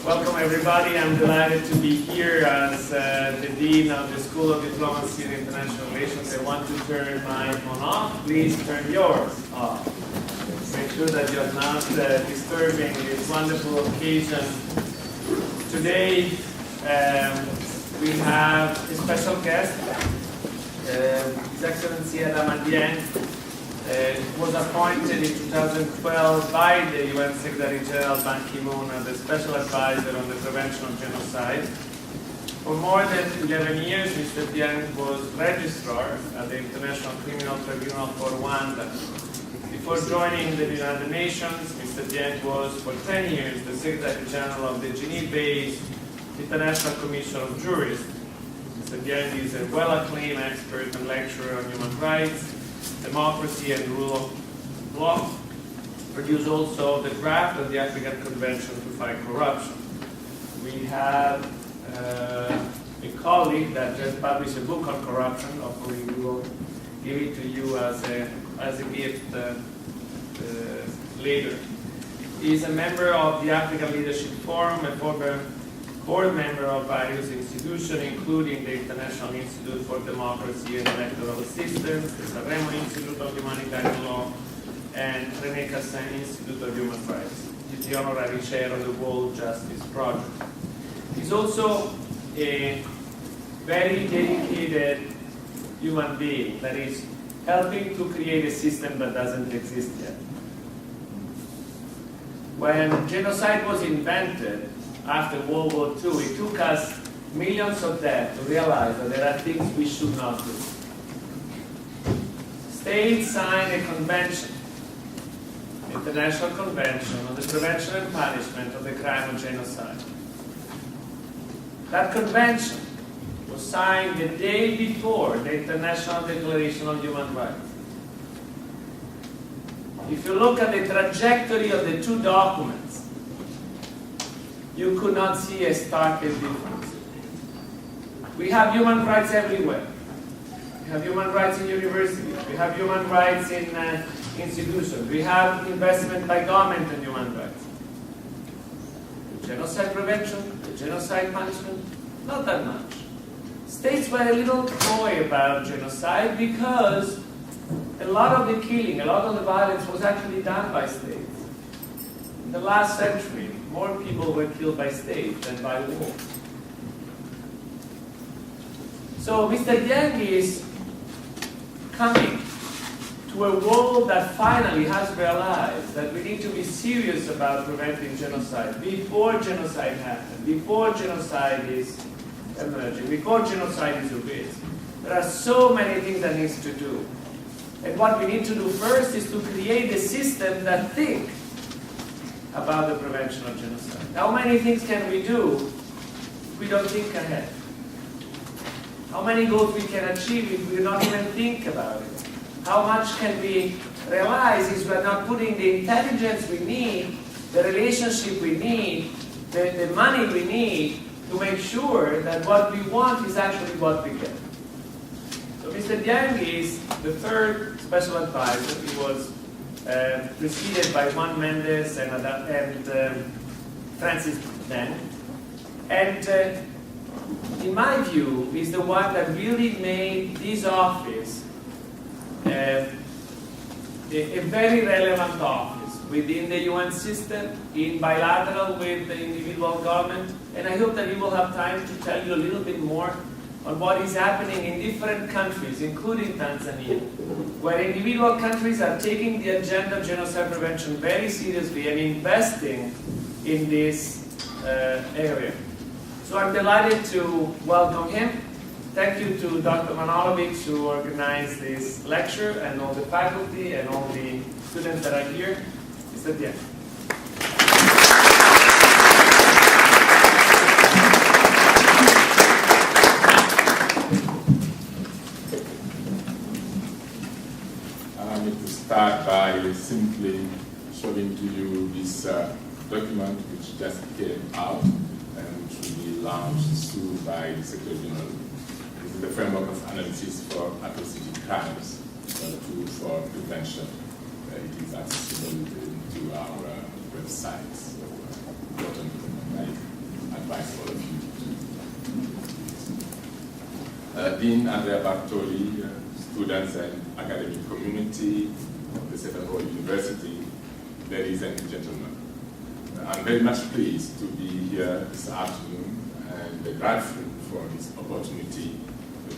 Welcome everybody. I'm delighted to be here as the Dean of the School of Diplomacy and International Relations. I want to turn my phone off. Please turn yours off. Make sure that you're not disturbing this wonderful occasion. Today we have a special guest, His Excellency Adama Dieng. Was appointed in 2012 by the UN Secretary General Ban Ki-moon as the Special Advisor on the Prevention of Genocide. For more than 11 years, Mr. Dieng was Registrar at the International Criminal Tribunal for Rwanda. Before joining the United Nations, Mr. Dieng was for 10 years the Secretary General of the Geneva-based International Commission of Jurists. Mr. Dieng is a well-acclaimed expert and lecturer on human rights, democracy and rule of law, produced also the draft of the African Convention to Fight Corruption. We have a colleague that just published a book on corruption. Hopefully we will give it to you as a gift later. He is a member of the African Leadership Forum, a former board member of various institutions, including the International Institute for Democracy and Electoral Assistance, the Sanremo Institute of Humanitarian Law, and René Cassin Institute of Human Rights. He's the honorary chair of the World Justice Project. He's also a very dedicated human being that is helping to create a system that doesn't exist yet. When genocide was invented, after World War II, it took us millions of deaths to realize that there are things we should not do. States signed a convention, International Convention on the Prevention and Punishment of the Crime of Genocide. That convention was signed the day before the International Declaration on Human Rights. If you look at the trajectory of the two documents, you could not see a stark difference. We have human rights everywhere. We have human rights in universities. We have human rights in institutions. We have investment by government in human rights. The genocide prevention, the genocide punishment, not that much. States were a little coy about genocide because a lot of the killing, a lot of the violence was actually done by states. In the last century, more people were killed by states than by war. So Mr. Dieng is coming to a world that finally has realized that we need to be serious about preventing genocide before genocide happens, before genocide is emerging, before genocide is a risk. There are so many things that needs to do. And what we need to do first is to create a system that thinks about the prevention of genocide. How many things can we do if we don't think ahead? How many goals we can achieve if we don't even think about it? How much can we realize if we're not putting the intelligence we need, the relationship we need, the money we need to make sure that what we want is actually what we get. So Mr. Dieng is the third special advisor. He was preceded by Juan Mendes and Francis Deng. And in my view, is the one that really made this office a very relevant office within the UN system, in bilateral with the individual government. And I hope that you will have time to tell you a little bit more on what is happening in different countries, including Tanzania, where individual countries are taking the agenda of genocide prevention very seriously and investing in this area. So I'm delighted to welcome him. Thank you to Dr. Manolovic who organized this lecture, and all the faculty and all the students that are here. Mr. Dieng. Start by simply showing to you this document which just came out and which will be launched soon by the Secretary General. This is the framework of analysis for atrocity crimes, tool for prevention. It is accessible to our website. So, important Dean Andrea Bartoli, students and academic community of the Seton University, ladies and gentlemen. I'm very much pleased to be here this afternoon and grateful for this opportunity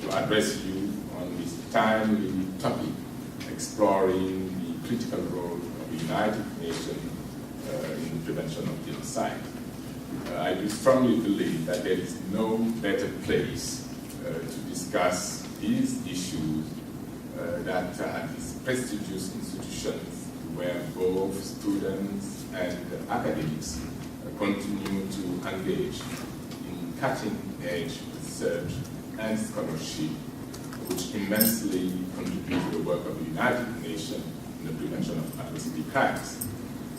to address you on this timely topic, exploring the critical role of the United Nations in the prevention of genocide. I do strongly believe that there is no better place to discuss these issues than at these prestigious institutions where both students and academics continue to engage in cutting-edge research and scholarship, which immensely contribute to the work of the United Nations in the prevention of atrocity crimes.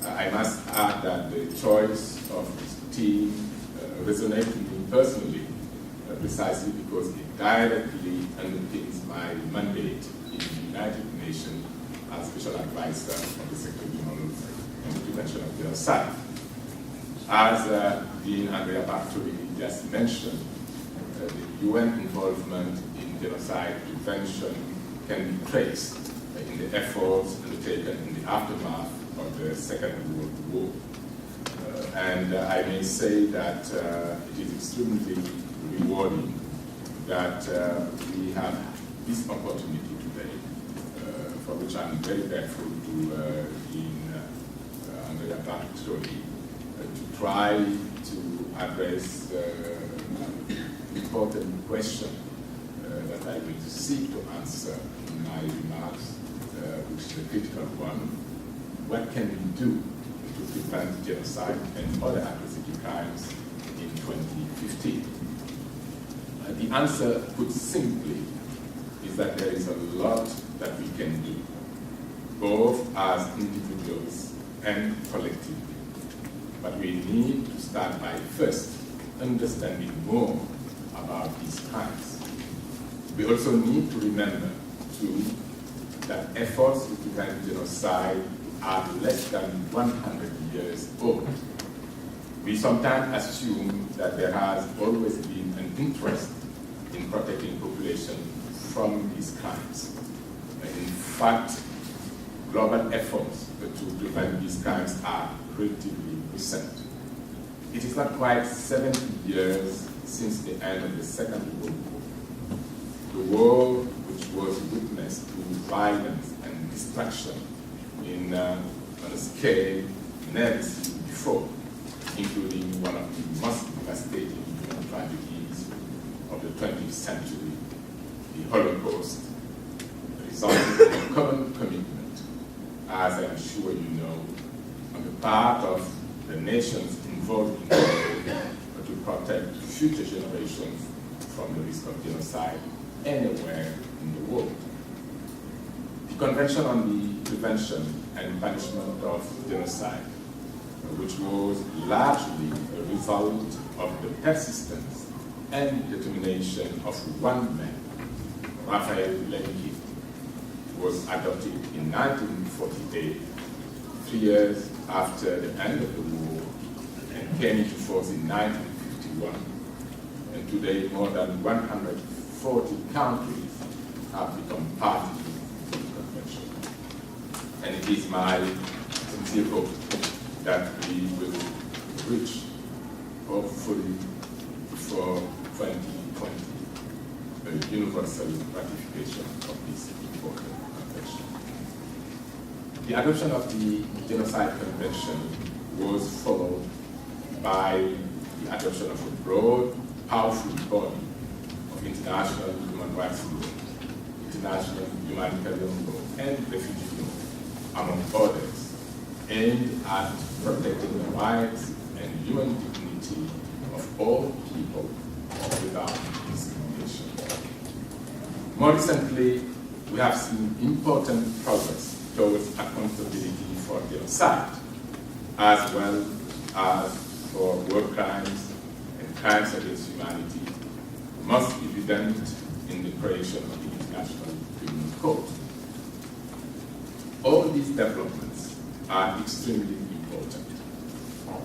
I must add that the choice of this team resonates with me personally, precisely because it directly underpins my mandate in the United Nations as Special Advisor of the Secretary General on the Prevention of Genocide. As Dean Andrea Bartoli just mentioned, the UN involvement in genocide prevention can be traced in the efforts undertaken in the aftermath of the Second World War. And I may say that it is extremely rewarding that we have this opportunity today, for which I'm very grateful to Dean Andrea Bartoli, to try to address important question that I will seek to answer in my remarks, which is a critical one. What can we do to prevent genocide and other atrocity crimes in 2015? The answer, put simply, is that there is a lot that we can do, both as individuals and collectively. But we need to start by first understanding more about these crimes. We also need to remember, too, that efforts to prevent genocide are less than 100 years old. We sometimes assume that there has always been an interest in protecting population from these crimes. In fact, global efforts to prevent these crimes are relatively recent. It is not quite 70 years since the end of the Second World War. The war which was witness to violence and destruction on a scale never seen before, including one of the most devastating human tragedies of the 20th century, the Holocaust, resulting in a common commitment, as I'm sure you know, on the part of the nations involved in the war to protect future generations from the risk of genocide anywhere in the world. The Convention on the Prevention and Punishment of Genocide, which was largely a result of the persistence and determination of one man, Raphael Lemkin, was adopted in 1948, 3 years after the end of the war, and came into force in 1951. And today, more than 140 countries have become party to the convention. And it is my sincere hope that we will reach, hopefully, before 2020, the universal ratification of this important convention. The adoption of the Genocide Convention was followed by the adoption of a broad, powerful body of international human rights law, international humanitarian law, and refugee law, among others, aimed at protecting the rights and human dignity of all people without discrimination. More recently, we have seen important progress towards accountability for genocide, as well as for war crimes and crimes against humanity, most evident in the creation of the International Criminal Court. All these developments are extremely important,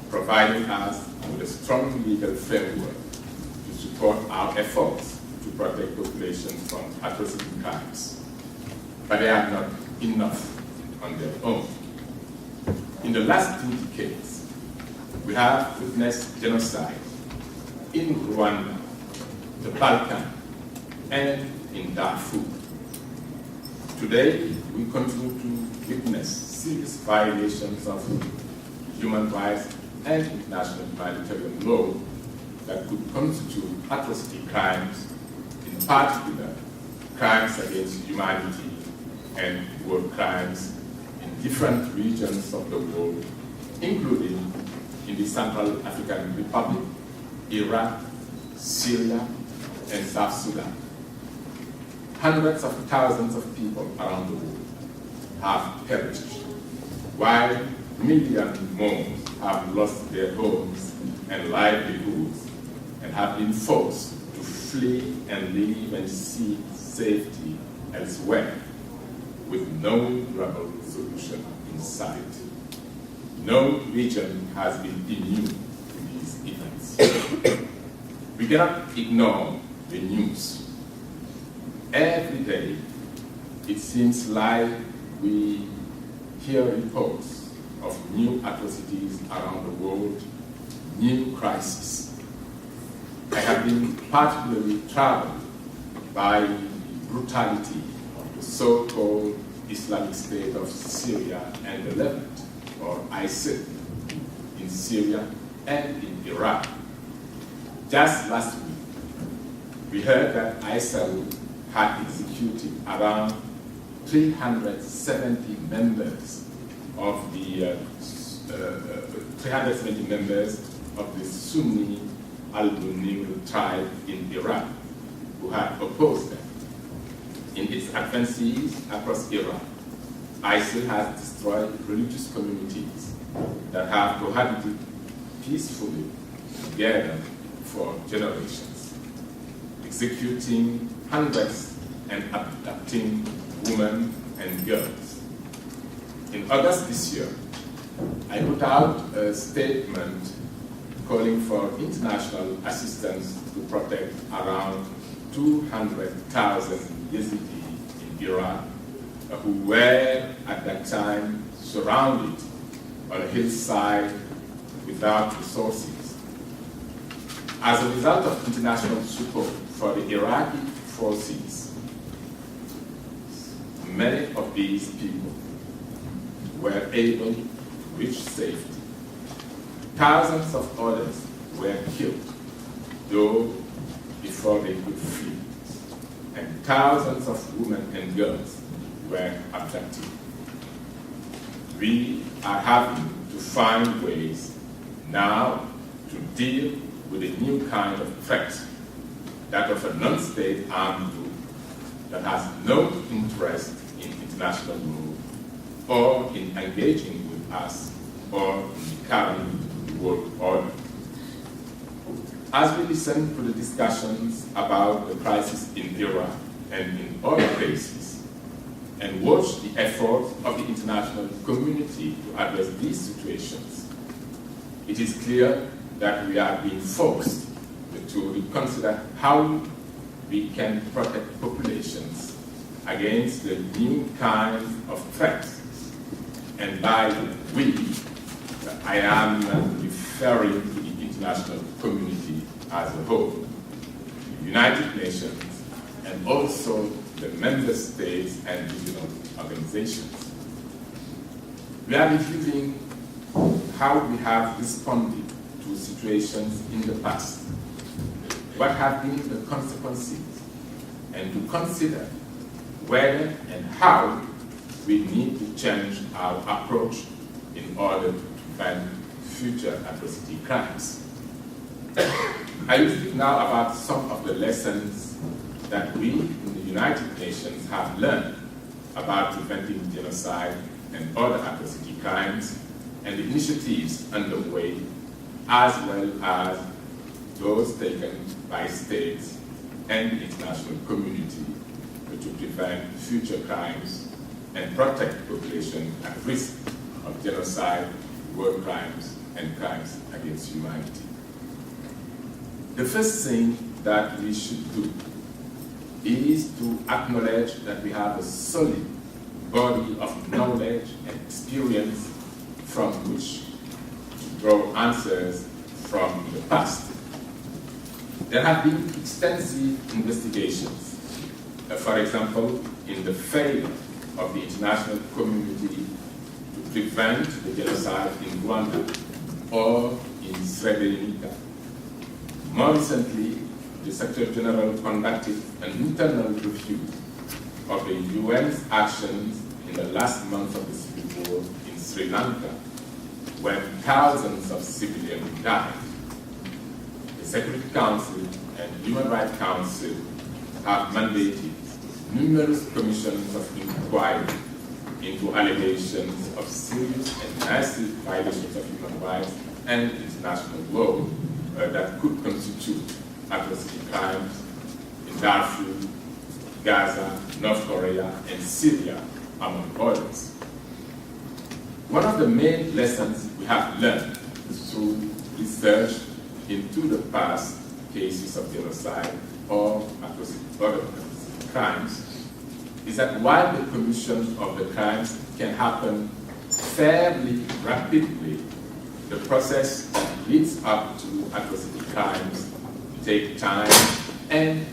providing us with a strong legal framework to support our efforts to protect populations from atrocity crimes, but they are not enough on their own. In the last 2 decades, we have witnessed genocide in Rwanda, the Balkans, and in Darfur. Today, we continue to witness serious violations of human rights and international humanitarian law that could constitute atrocity crimes, in particular crimes against humanity and war crimes in different regions of the world, including in the Central African Republic, Iraq, Syria, and South Sudan. Hundreds of thousands of people around the world have perished, while millions more have lost their homes and livelihoods and have been forced to flee and live and seek safety elsewhere, with no durable solution in sight. No region has been immune to these events. We cannot ignore the news. Every day, it seems like we hear reports of new atrocities around the world, new crises. I have been particularly troubled by the brutality of the so-called Islamic State of Syria and the Levant, or ISIL, in Syria and in Iraq. Just last week, we heard that ISIL had executed around 370 members of the Sunni al-Nusayr tribe in Iraq, who had opposed them. In its advances across Iraq, ISIL has destroyed religious communities that have cohabited peacefully together for generations, executing hundreds and abducting women and girls. In August this year, I put out a statement calling for international assistance to protect around 200,000 Yazidi in Iraq who were at that time surrounded on a hillside without resources. As a result of international support for the Iraqi forces, many of these people were able to reach safety. Thousands of others were killed, though before they could flee, and thousands of women and girls were abducted. We are having to find ways now to deal with a new kind of threat, that of a non-state armed group that has no interest in international law or in engaging with us or in the current world order. As we listen to the discussions about the crisis in Iraq and in other places, and watch the efforts of the international community to address these situations, it is clear that we are being forced to reconsider how we can protect populations against the new kinds of threats. And by we, I am referring to the international community as a whole, the United Nations, and also the member states and regional organizations. We are reviewing how we have responded to situations in the past, what have been the consequences, and to consider whether and how we need to change our approach in order to prevent future atrocity crimes. I will speak now about some of the lessons that we in the United Nations have learned about preventing genocide and other atrocity crimes, and the initiatives underway, as well as those taken by states and the international community to prevent future crimes and protect populations at risk of genocide, war crimes, and crimes against humanity. The first thing that we should do is to acknowledge that we have a solid body of knowledge and experience from which to draw answers from the past. There have been extensive investigations, for example, in the failure of the international community to prevent the genocide in Rwanda or in Srebrenica. More recently, the Secretary General conducted an internal review of the UN's actions in the last month of the civil war in Sri Lanka, when thousands of civilians died. The Security Council and Human Rights Council have mandated numerous commissions of inquiry into allegations of serious and massive violations of human rights and international law that could constitute atrocity crimes in Darfur, Gaza, North Korea, and Syria, among others. One of the main lessons we have learned through research into the past cases of genocide or other crimes is that while the commission of the crimes can happen fairly rapidly, the process that leads up to atrocity crimes take time and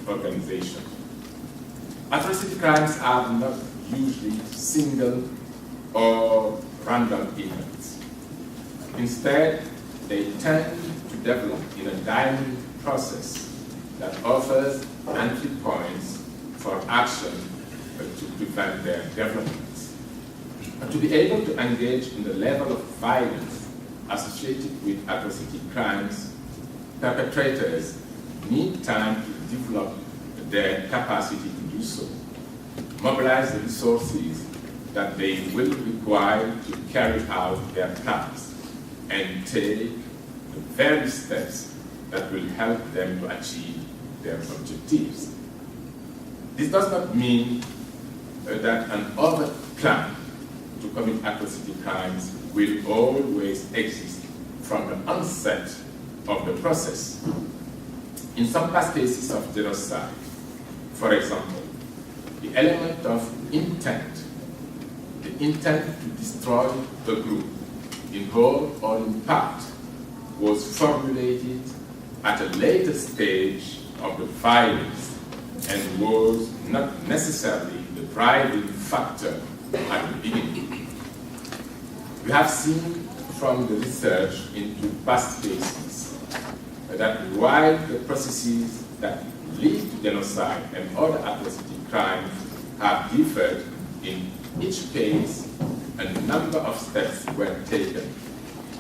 organization. Atrocity crimes are not usually single or random events. Instead, they tend to develop in a dynamic process that offers entry points for action to prevent their development. To be able to engage in the level of violence associated with atrocity crimes, perpetrators need time to develop their capacity to do so, mobilize the resources that they will require to carry out their tasks, and take the very steps that will help them to achieve their objectives. This does not mean that an overt plan to commit atrocity crimes will always exist from the onset of the process. In some past cases of genocide, for example, the element of intent, the intent to destroy a group in whole or in part, was formulated at a later stage of the violence and was not necessarily the driving factor at the beginning. We have seen from the research into past cases that while the processes that lead to genocide and other atrocity crimes have differed, in each case a number of steps were taken,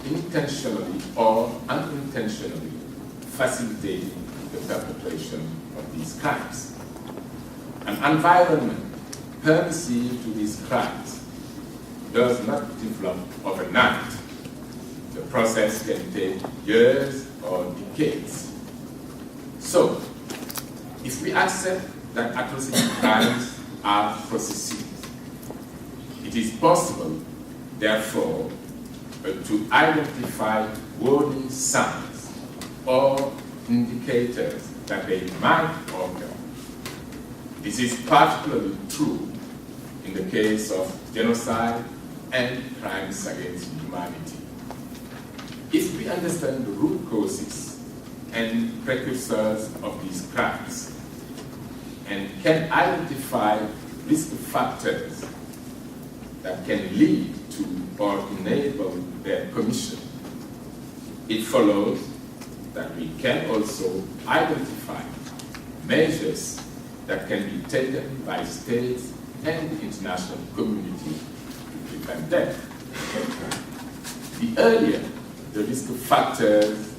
intentionally or unintentionally facilitating the perpetration of these crimes. An environment permissive to these crimes does not develop overnight. The process can take years or decades. So, if we accept that atrocity crimes are processes, it is possible, therefore, to identify warning signs or indicators that they might occur. This is particularly true in the case of genocide and crimes against humanity. If we understand the root causes and precursors of these crimes and can identify risk factors that can lead to or enable their commission, it follows that we can also identify measures that can be taken by states and the international community to prevent them. The earlier the risk factors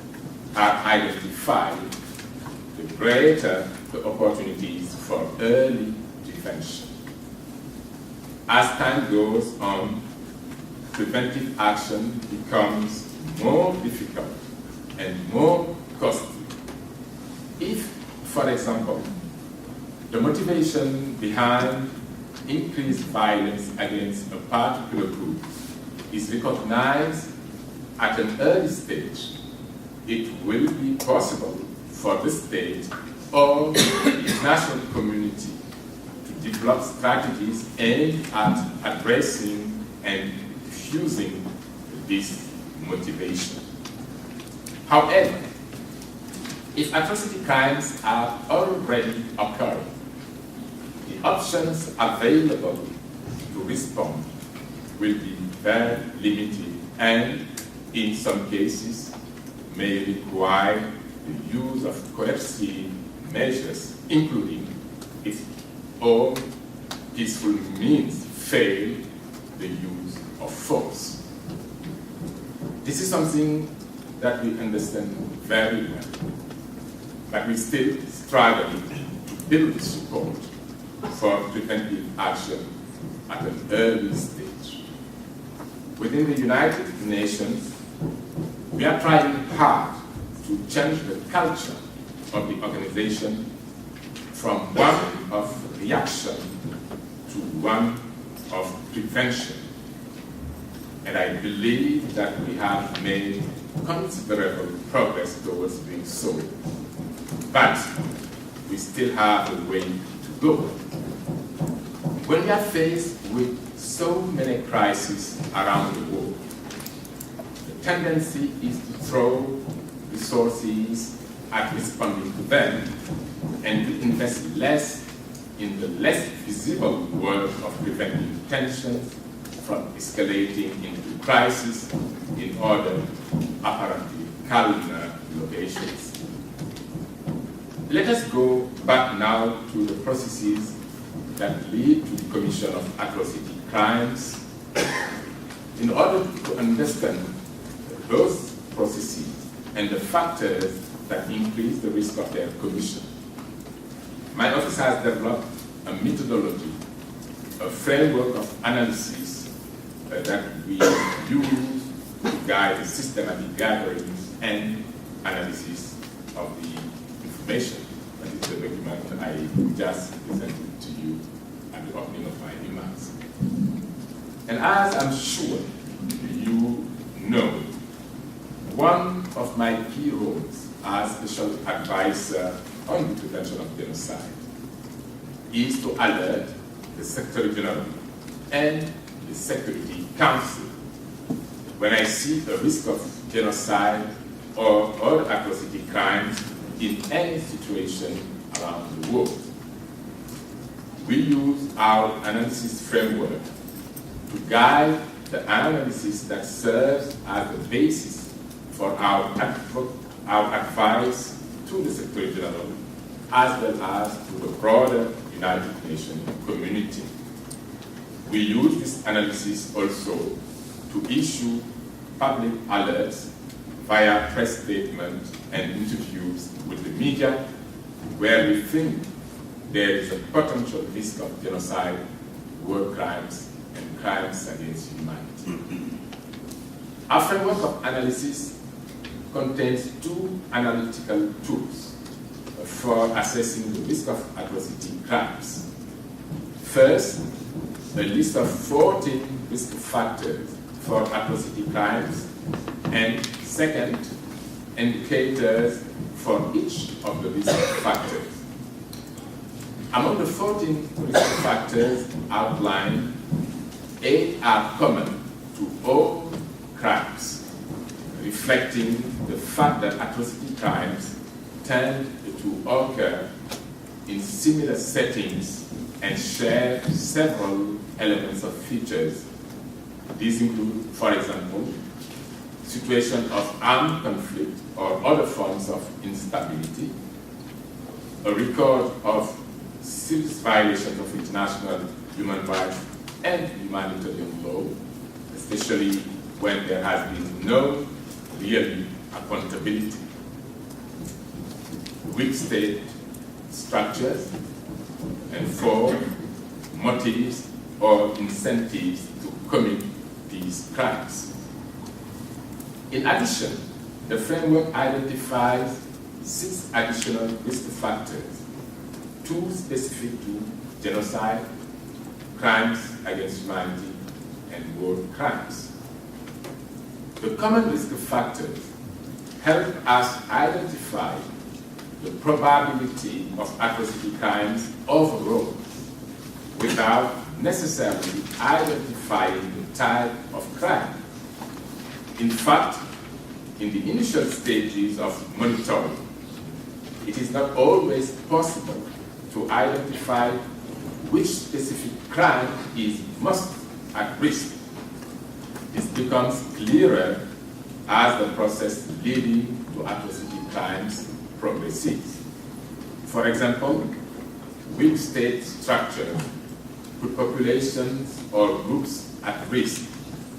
are identified, the greater the opportunities for early prevention. As time goes on, preventive action becomes more difficult and more costly. If, for example, the motivation behind increased violence against a particular group is recognized at an early stage, it will be possible for the state all the international community to develop strategies aimed at addressing and diffusing this motivation. However, if atrocity crimes are already occurring, the options available to respond will be very limited and, in some cases, may require the use of coercive measures, including if all peaceful means fail the use of force. This is something that we understand very well, but we still struggle to build support for preventive action at an early stage. Within the United Nations, we are trying hard to change the culture of the organization from one of reaction to one of prevention. And I believe that we have made considerable progress towards doing so. But we still have a way to go. When we are faced with so many crises around the world, the tendency is to throw resources at responding to them and to invest less in the less visible work of preventing tensions from escalating into crisis in order to apparently calmer locations. Let us go back now to the processes that lead to the commission of atrocity crimes. In order to understand those processes and the factors that increase the risk of their commission, my office has developed a methodology, a framework of analysis that we use to guide the systematic gatherings and analysis of the information. That is the document I just presented to you at the opening of my remarks. And as I'm sure you know, one of my key roles as special advisor on the prevention of genocide is to alert the Secretary General and the Security Council when I see a risk of genocide or other atrocity crimes in any situation around the world. We use our analysis framework to guide the analysis that serves as the basis for our advice to the Secretary General as well as to the broader United Nations community. We use this analysis also to issue public alerts via press statements and interviews with the media where we think there is a potential risk of genocide, war crimes, and crimes against humanity. Our framework of analysis contains two analytical tools for assessing the risk of atrocity crimes. First, a list of 14 risk factors for atrocity crimes, and second, indicators for each of the risk factors. Among the 14 risk factors outlined, 8 are common to all crimes, reflecting the fact that atrocity crimes tend to occur in similar settings and share several elements of features. These include, for example, situation of armed conflict or other forms of instability, a record of serious violations of international human rights and humanitarian law, especially when there has been no real accountability, weak state structures, and 4, motives or incentives to commit these crimes. In addition, the framework identifies 6 additional risk factors, 2 specific to genocide, crimes against humanity, and war crimes. The common risk factors help us identify the probability of atrocity crimes overall without necessarily identifying the type of crime. In fact, in the initial stages of monitoring, it is not always possible to identify which specific crime is most at risk. This becomes clearer as the process leading to atrocity crimes progresses. For example, weak state structures put populations or groups at risk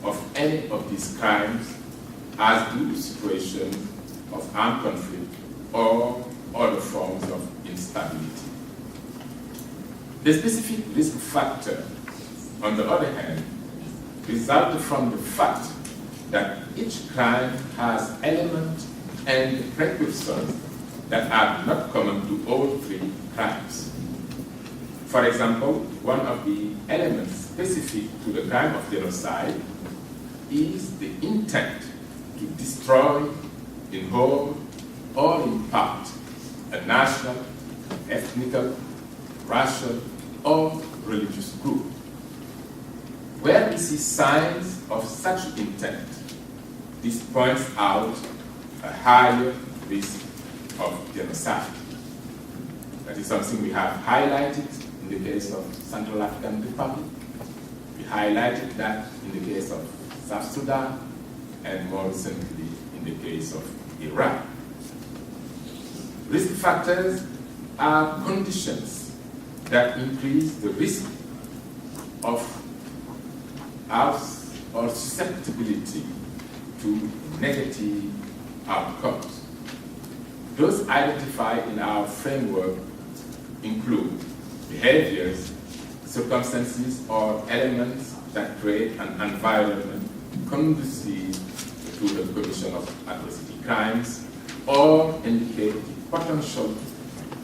of any of these crimes, as do the situation of armed conflict or other forms of instability. The specific risk factor, on the other hand, resulted from the fact that each crime has elements and precursors that are not common to all three crimes. For example, one of the elements specific to the crime of genocide is the intent to destroy in whole or in part a national, ethnic, racial, or religious group. Where we see signs of such intent, this points out a higher risk of genocide. That is something we have highlighted in the case of Central African Republic. We highlighted that in the case of South Sudan, and more recently in the case of Iraq. Risk factors are conditions that increase the risk of us or susceptibility to negative outcomes. Those identified in our framework include behaviors, circumstances, or elements that create an environment conducive to the commission of atrocity crimes or indicate the potential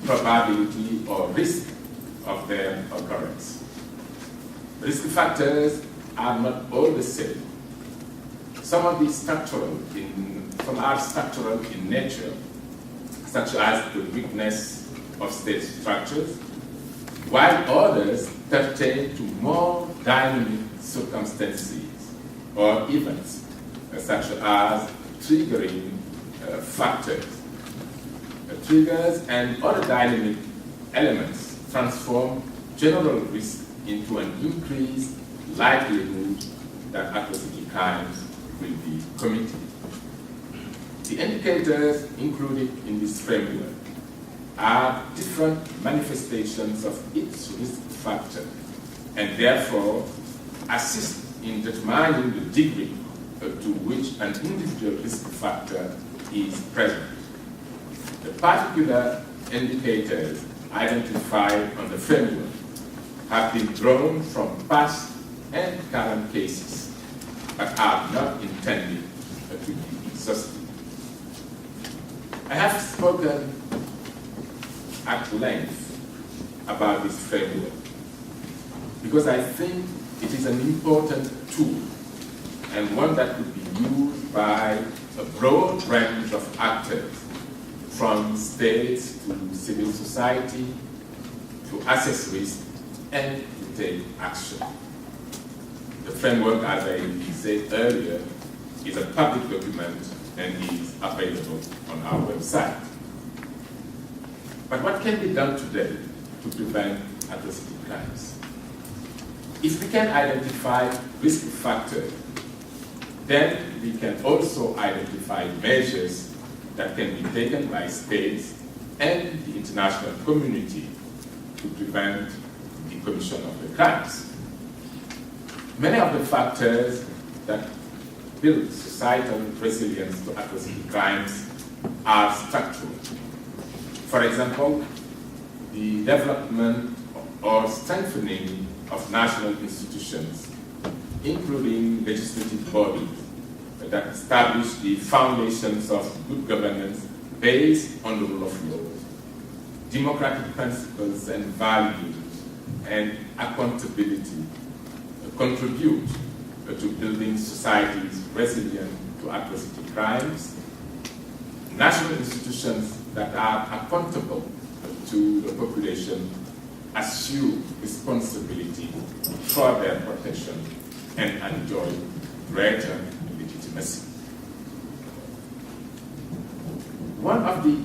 probability or risk of their occurrence. Risk factors are not all the same. Some are structural in nature, such as the weakness of state structures, while others pertain to more dynamic circumstances or events, such as triggering factors. Triggers and other dynamic elements transform general risk into an increased likelihood that atrocity crimes will be committed. The indicators included in this framework are different manifestations of each risk factor and therefore assist in determining the degree to which an individual risk factor is present. The particular indicators identified on the framework have been drawn from past and current cases, but are not intended to be exhaustive. I have spoken at length about this framework because I think it is an important tool and one that could be used by a broad range of actors, from states to civil society, to assess risk and to take action. The framework, as I said earlier, is a public document and is available on our website. But what can be done today to prevent atrocity crimes? If we can identify risk factors, then we can also identify measures that can be taken by states and the international community to prevent the commission of the crimes. Many of the factors that build societal resilience to atrocity crimes are structural. For example, the development or strengthening of national institutions, including legislative bodies that establish the foundations of good governance based on the rule of law, democratic principles and values, and accountability contribute to building societies resilient to atrocity crimes. national institutions that are accountable to the population assume responsibility for their protection and enjoy greater legitimacy. One of the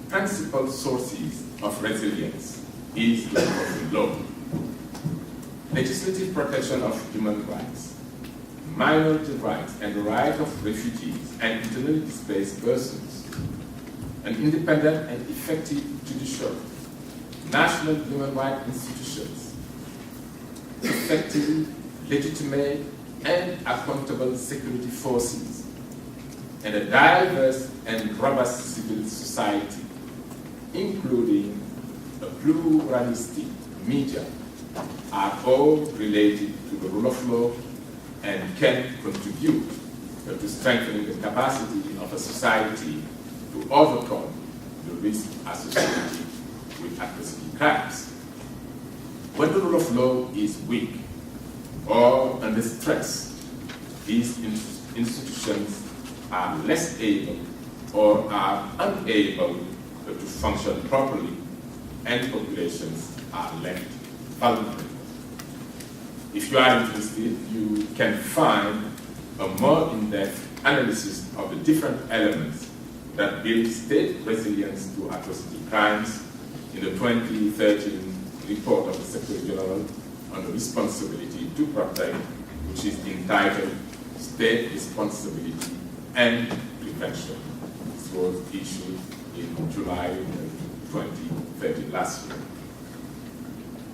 principal sources of resilience is the rule of law. Legislative protection of human rights, minority rights, and the right of refugees and internally displaced persons, an independent and effective judiciary, national human rights institutions, effective, legitimate, and accountable security forces, and a diverse and robust civil society, including a pluralistic media, are all related to the rule of law and can contribute to strengthening the capacity of a society to overcome the risk associated with atrocity crimes. When the rule of law is weak or under stress, these institutions are less able or are unable to function properly, and populations are left vulnerable. If you are interested, you can find a more in-depth analysis of the different elements that build state resilience to atrocity crimes in the 2013 report of the Secretary General on the responsibility to protect, which is entitled State Responsibility and Prevention. This was issued in July 2013, last year.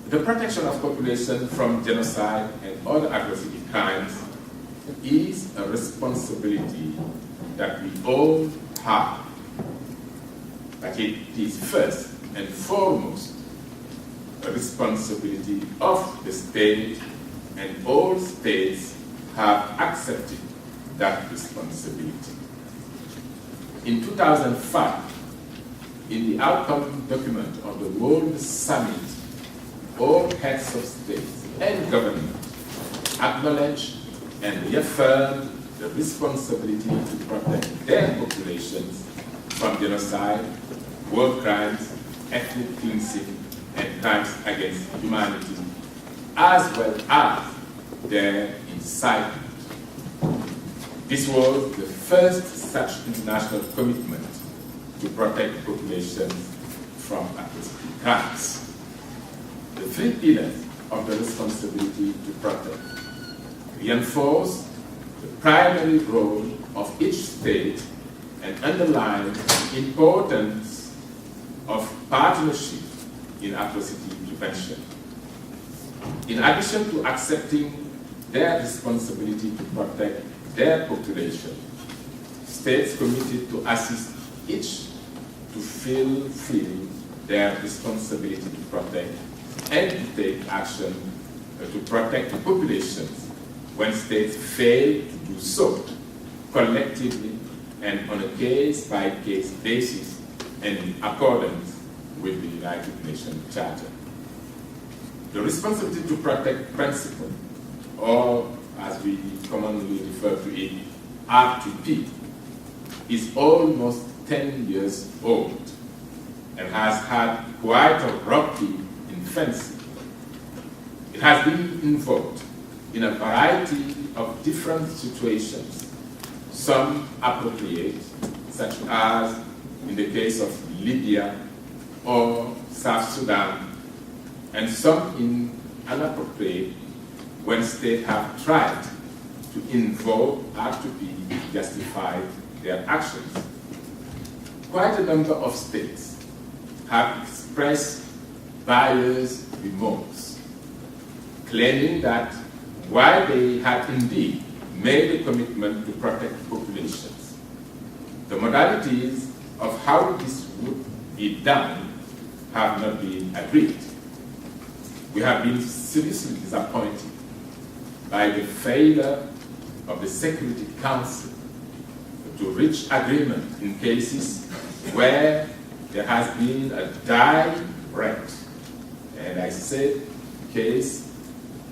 The protection of population from genocide and other atrocity crimes is a responsibility that we all have. But it is first and foremost a responsibility of the state, and all states have accepted that responsibility. In 2005, in the outcome document of the World Summit, all heads of states and government acknowledge and reaffirm the responsibility to protect their populations from genocide, war crimes, ethnic cleansing, and crimes against humanity, as well as their incitement. This was the first such international commitment to protect populations from atrocity crimes. The three pillars of the responsibility to protect reinforce the primary role of each state and underline the importance of partnership in atrocity prevention. In addition to accepting their responsibility to protect their population, states committed to assist each to fulfill their responsibility to protect and to take action to protect the populations when states fail to do so, collectively and on a case-by-case basis and in accordance with the United Nations Charter. The responsibility to protect principle, or as we commonly refer to it, R2P, is almost 10 years old and has had quite a rocky infancy. It has been invoked in a variety of different situations, some appropriate, such as in the case of Libya or South Sudan, and some inappropriate when states have tried to invoke R2P to justify their actions. Quite a number of states have expressed buyer's remorse, claiming that while they had indeed made a commitment to protect populations, the modalities of how this would be done have not been agreed. We have been seriously disappointed by the failure of the Security Council to reach agreement in cases where there has been a direct, and I say case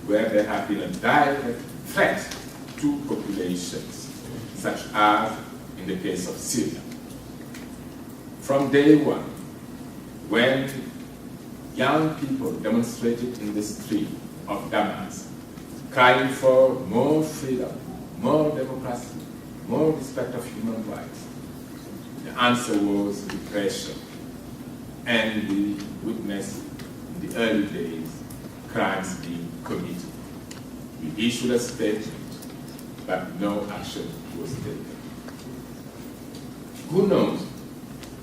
where there have been a direct threat to populations, such as in the case of Syria. from day one, when young people demonstrated in the street of Damas, crying for more freedom, more democracy, more respect of human rights, the answer was repression. And we witnessed in the early days crimes being committed. We issued a statement, but no action was taken. Who knows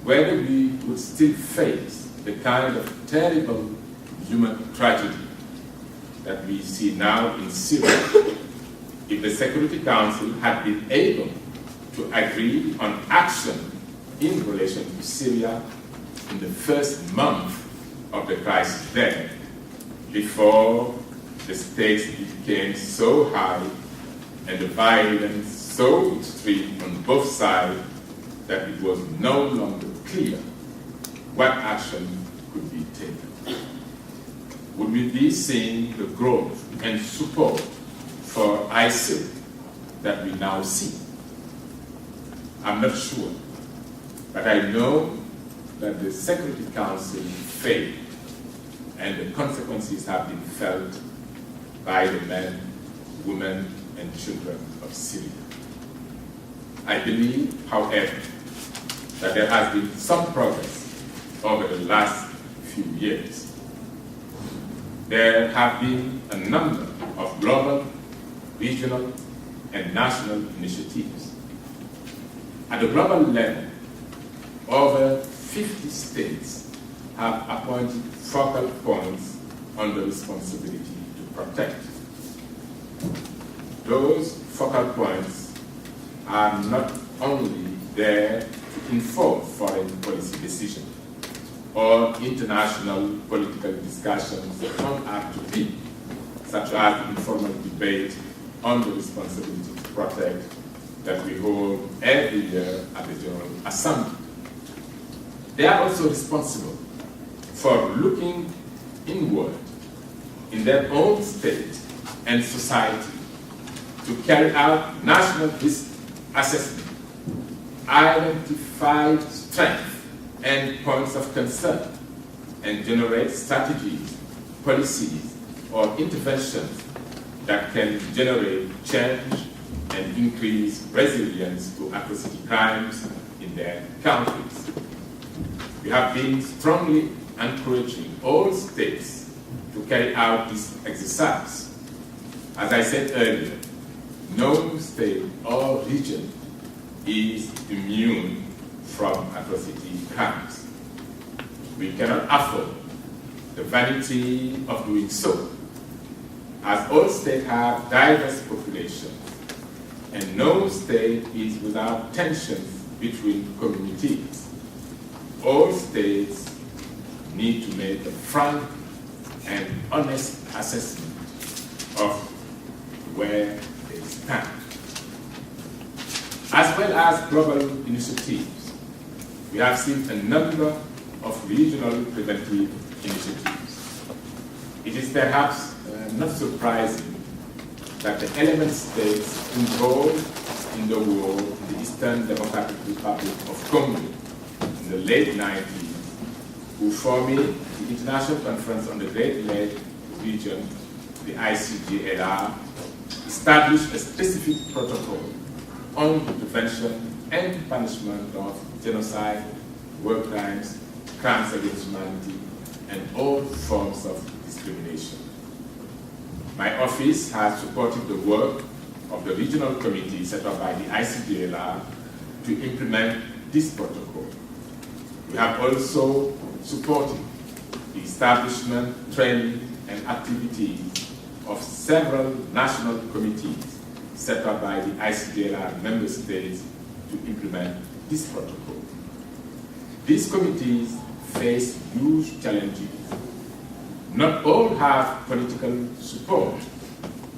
whether we would still face the kind of terrible human tragedy that we see now in Syria if the Security Council had been able to agree on action in relation to Syria in the first month of the crisis there, before the stakes became so high and the violence so extreme on both sides that it was no longer clear what action could be taken. Would we be seeing the growth and support for ISIL that we now see? I'm not sure, but I know that the Security Council failed and the consequences have been felt by the men, women, and children of Syria. I believe, however, that there has been some progress over the last few years. There have been a number of global, regional, and national initiatives. At the global level, over 50 states have appointed focal points on the responsibility to protect. Those focal points are not only there to inform foreign policy decisions or international political discussions that come up to be, such as the informal debate on the responsibility to protect that we hold every year at the General Assembly. They are also responsible for looking inward in their own state and society to carry out national risk assessment, identify strengths and points of concern, and generate strategies, policies, or interventions that can generate change and increase resilience to atrocity crimes in their countries. We have been strongly encouraging all states to carry out this exercise. As I said earlier, no state or region is immune from atrocity crimes. We cannot afford the vanity of doing so, as all states have diverse populations, and no state is without tensions between communities. All states need to make a frank and honest assessment of where they stand. As well as global initiatives, we have seen a number of regional preventive initiatives. It is perhaps not surprising that the element states involved in the war in the Eastern Democratic Republic of Congo in the late 90s, who forming the International Conference on the Great Lake Region, the ICGLR, established a specific protocol on the prevention and punishment of genocide, war crimes, crimes against humanity, and all forms of discrimination. My office has supported the work of the regional committee set up by the ICGLR to implement this protocol. We have also supported the establishment, training, and activities of several national committees set up by the ICGLR member states to implement this protocol. These committees face huge challenges. Not all have political support,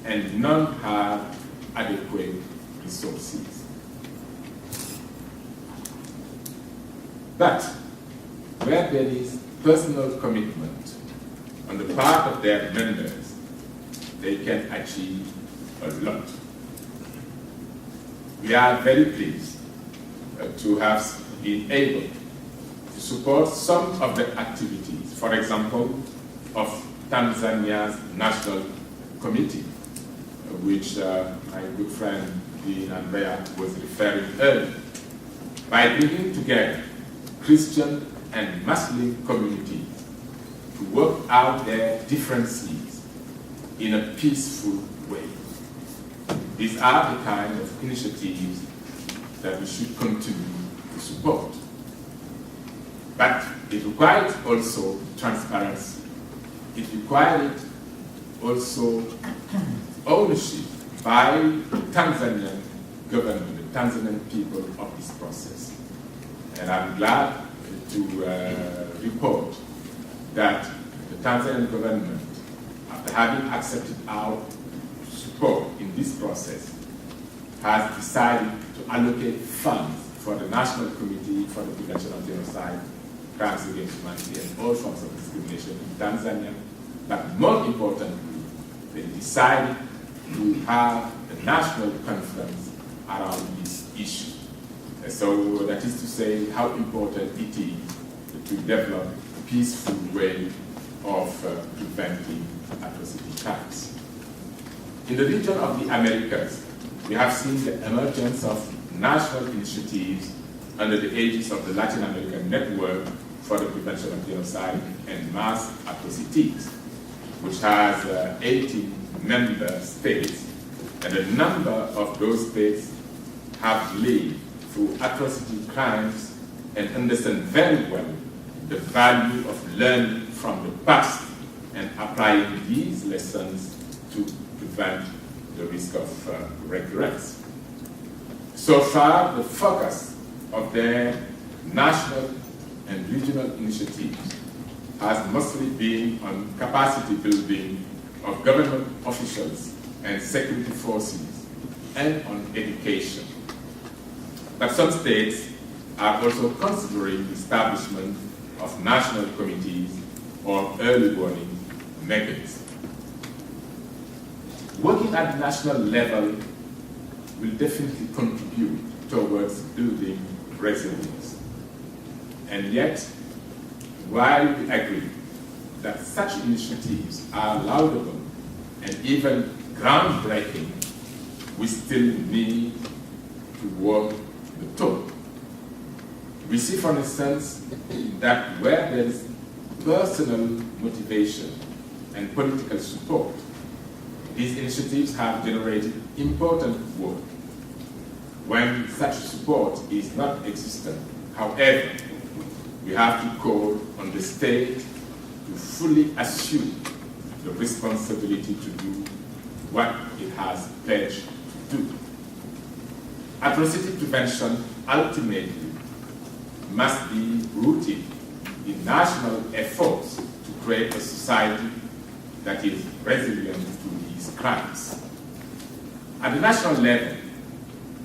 and none have adequate resources. But where there is personal commitment on the part of their members, they can achieve a lot. We are very pleased to have been able to support some of the activities, for example, of Tanzania's National Committee, which my good friend Dean Andrea was referring earlier, by bringing together Christian and Muslim communities to work out their differences in a peaceful way. These are the kind of initiatives that we should continue to support. But it requires also transparency. It requires also ownership by the Tanzanian government, the Tanzanian people of this process. And I'm glad to report that the Tanzanian government, after having accepted our support in this process, has decided to allocate funds for the National Committee for the Prevention of Genocide, Crimes Against Humanity, and all forms of discrimination in Tanzania. But more importantly, they decided to have a national conference around this issue. So that is to say how important it is to develop a peaceful way of preventing atrocity crimes. In the region of the Americas, we have seen the emergence of national initiatives under the aegis of the Latin American Network for the Prevention of Genocide and Mass Atrocities, which has 18 member states, and a number of those states have lived through atrocity crimes and understand very well the value of learning from the past and applying these lessons to prevent the risk of recurrence. So far, the focus of their national and regional initiatives has mostly been on capacity building of government officials and security forces and on education. But some states are also considering the establishment of national committees or early warning mechanisms. Working at the national level will definitely contribute towards building resilience. And yet, while we agree that such initiatives are laudable and even groundbreaking, we still need to walk the talk. We see, for instance, that where there is personal motivation and political support, these initiatives have generated important work. When such support is not existent, however, we have to call on the state to fully assume the responsibility to do what it has pledged to do. Atrocity prevention ultimately must be rooted in national efforts to create a society that is resilient to these crimes. At the national level,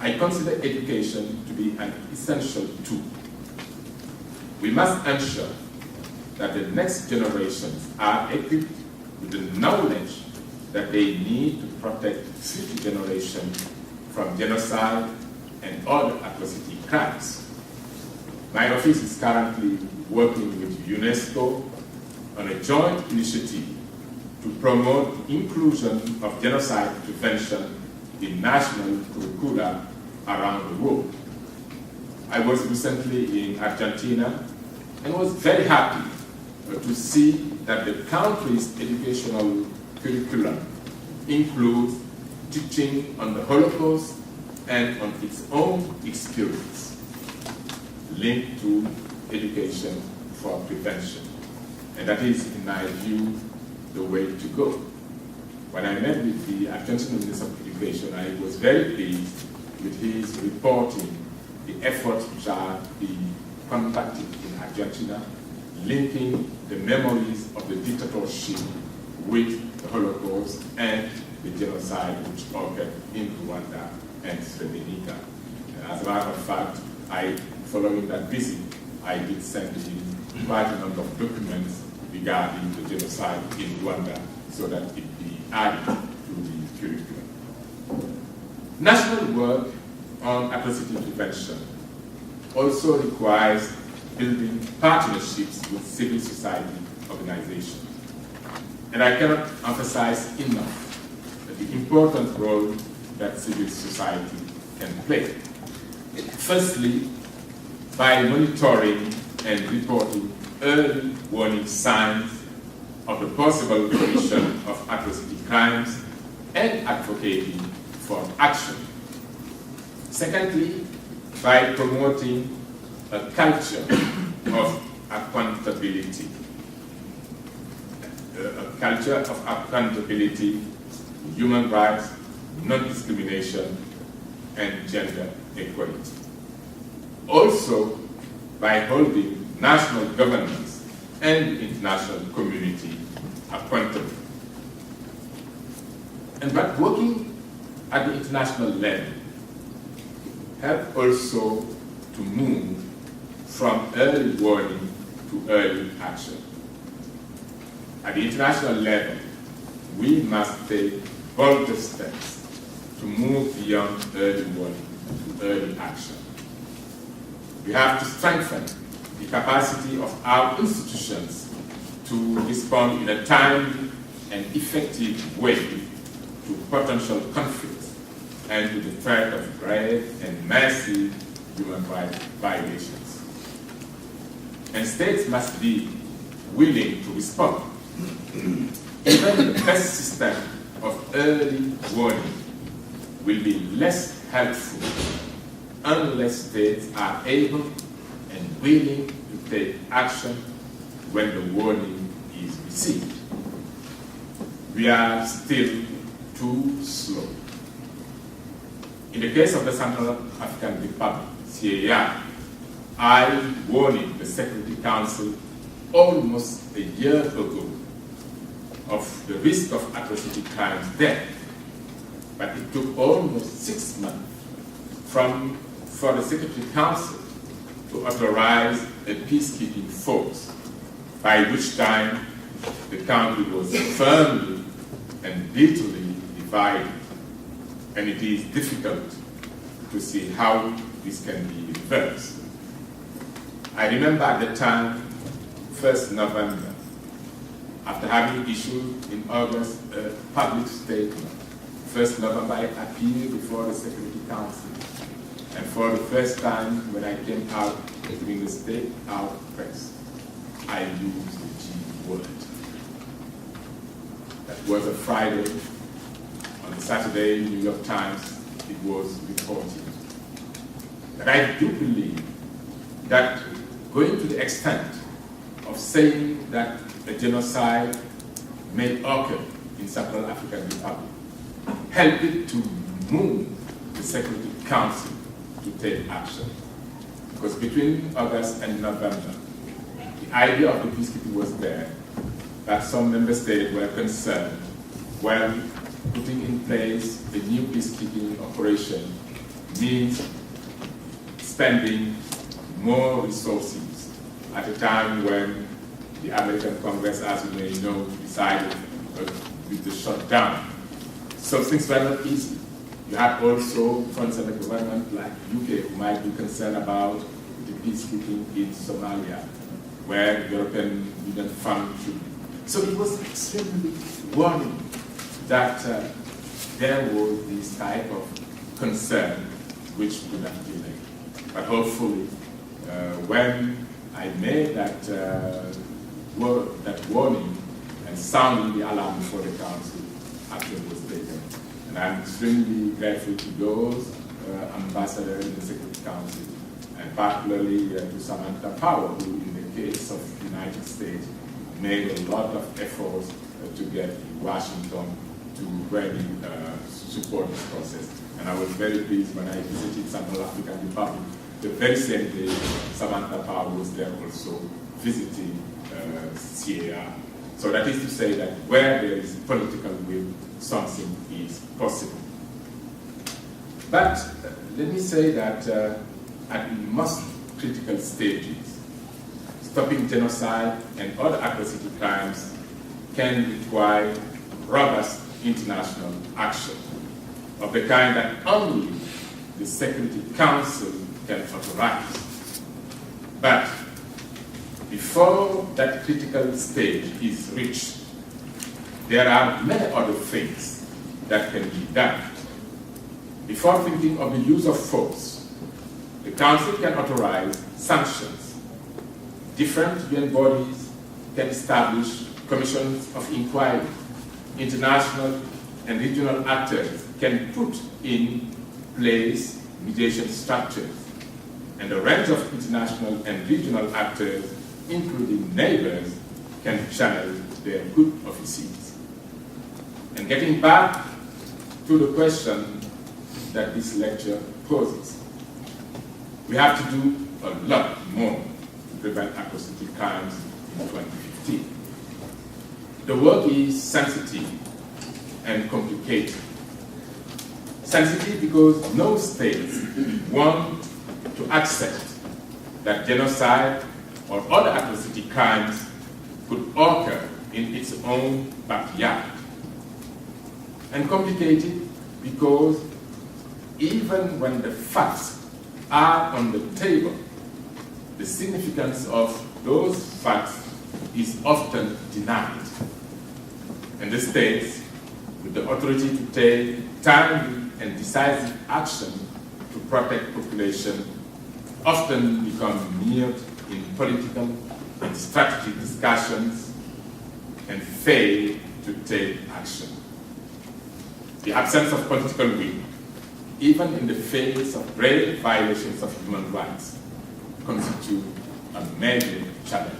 I consider education to be an essential tool. We must ensure that the next generations are equipped with the knowledge that they need to protect future generations from genocide and other atrocity crimes. My office is currently working with UNESCO on a joint initiative to promote inclusion of genocide prevention in national curricula around the world. I was recently in Argentina and was very happy to see that the country's educational curriculum includes teaching on the Holocaust and on its own experience linked to education for prevention. And that is, in my view, the way to go. When I met with the Argentine Minister of Education, I was very pleased with his reporting the efforts which are being conducted in Argentina, linking the memories of the dictatorship with the Holocaust and the genocide which occurred in Rwanda and Srebrenica. As a matter of fact, following that visit, I did send him quite a number of documents regarding the genocide in Rwanda so that it be added to the curriculum. National work on atrocity prevention also requires building partnerships with civil society organizations. And I cannot emphasize enough the important role that civil society can play. Firstly, by monitoring and reporting early warning signs of the possible commission of atrocity crimes and advocating for action. Secondly, by promoting a culture of accountability. A culture of accountability, human rights, non-discrimination, and gender equality. Also, by holding national governments and the international community accountable. And but working at the international level help also to move from early warning to early action. At the international level, we must take bolder steps to move beyond early warning to early action. We have to strengthen the capacity of our institutions to respond in a timely and effective way to potential conflicts and to the threat of grave and massive human rights violations. And states must be willing to respond. Even the best system of early warning will be less helpful unless states are able and willing to take action when the warning is received. We are still too slow. In the case of the Central African Republic, CAR, I warned the Security Council almost a year ago of the risk of atrocity crimes there. But it took almost 6 months for the Security Council to authorize a peacekeeping force, by which time the country was firmly and brutally divided. And it is difficult to see how this can be reversed. I remember at the time, 1st November, after having issued in August a public statement, 1st November I appeared before the Security Council. And for the first time when I came out during the State Out press, I used the G word. That was a Friday. On the Saturday, New York Times, it was reported. But I do believe that going to the extent of saying that a genocide may occur in Central African Republic helped it to move the Security Council to take action. Because between August and November, the idea of the peacekeeping was there, that some member states were concerned when putting in place a new peacekeeping operation means spending more resources at a time when the American Congress, as you may know, decided with the shutdown. So things were not easy. You have also funds of the government like UK who might be concerned about the peacekeeping in Somalia, where the European Union fund should be. So it was extremely worrying that there was this type of concern which could have delayed. But hopefully, when I made that warning and sounded the alarm before the council, action was taken. And I'm extremely grateful to those ambassadors in the Security Council, and particularly to Samantha Power, who in the case of the United States made a lot of efforts to get Washington to really support this process. And I was very pleased when I visited Central African Republic. The very same day, Samantha Power was there also visiting CAR. So that is to say that where there is political will, something is possible. But let me say that at most critical stages, stopping genocide and other atrocity crimes can require robust international action of the kind that only the Security Council can authorize. But before that critical stage is reached, there are many other things that can be done. Before thinking of the use of force, the Council can authorize sanctions. Different UN bodies can establish commissions of inquiry. International and regional actors can put in place mediation structures. And a range of international and regional actors, including neighbors, can channel their good offices. And getting back to the question that this lecture poses, we have to do a lot more to prevent atrocity crimes in 2015. The work is sensitive and complicated. Sensitive because no states want to accept that genocide or other atrocity crimes could occur in its own backyard. And complicated because even when the facts are on the table, the significance of those facts is often denied. And the states, with the authority to take timely and decisive action to protect population, often become mired in political and strategic discussions and fail to take action. The absence of political will, even in the face of grave violations of human rights, constitute a major challenge.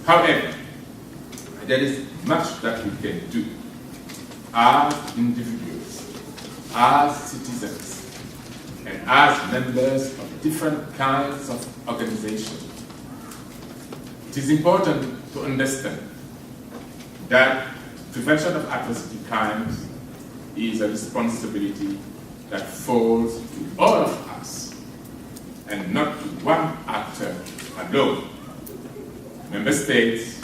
However, there is much that we can do as individuals, as citizens, and as members of different kinds of organizations. It is important to understand that prevention of atrocity crimes is a responsibility that falls to all of us and not to one actor alone. Member states,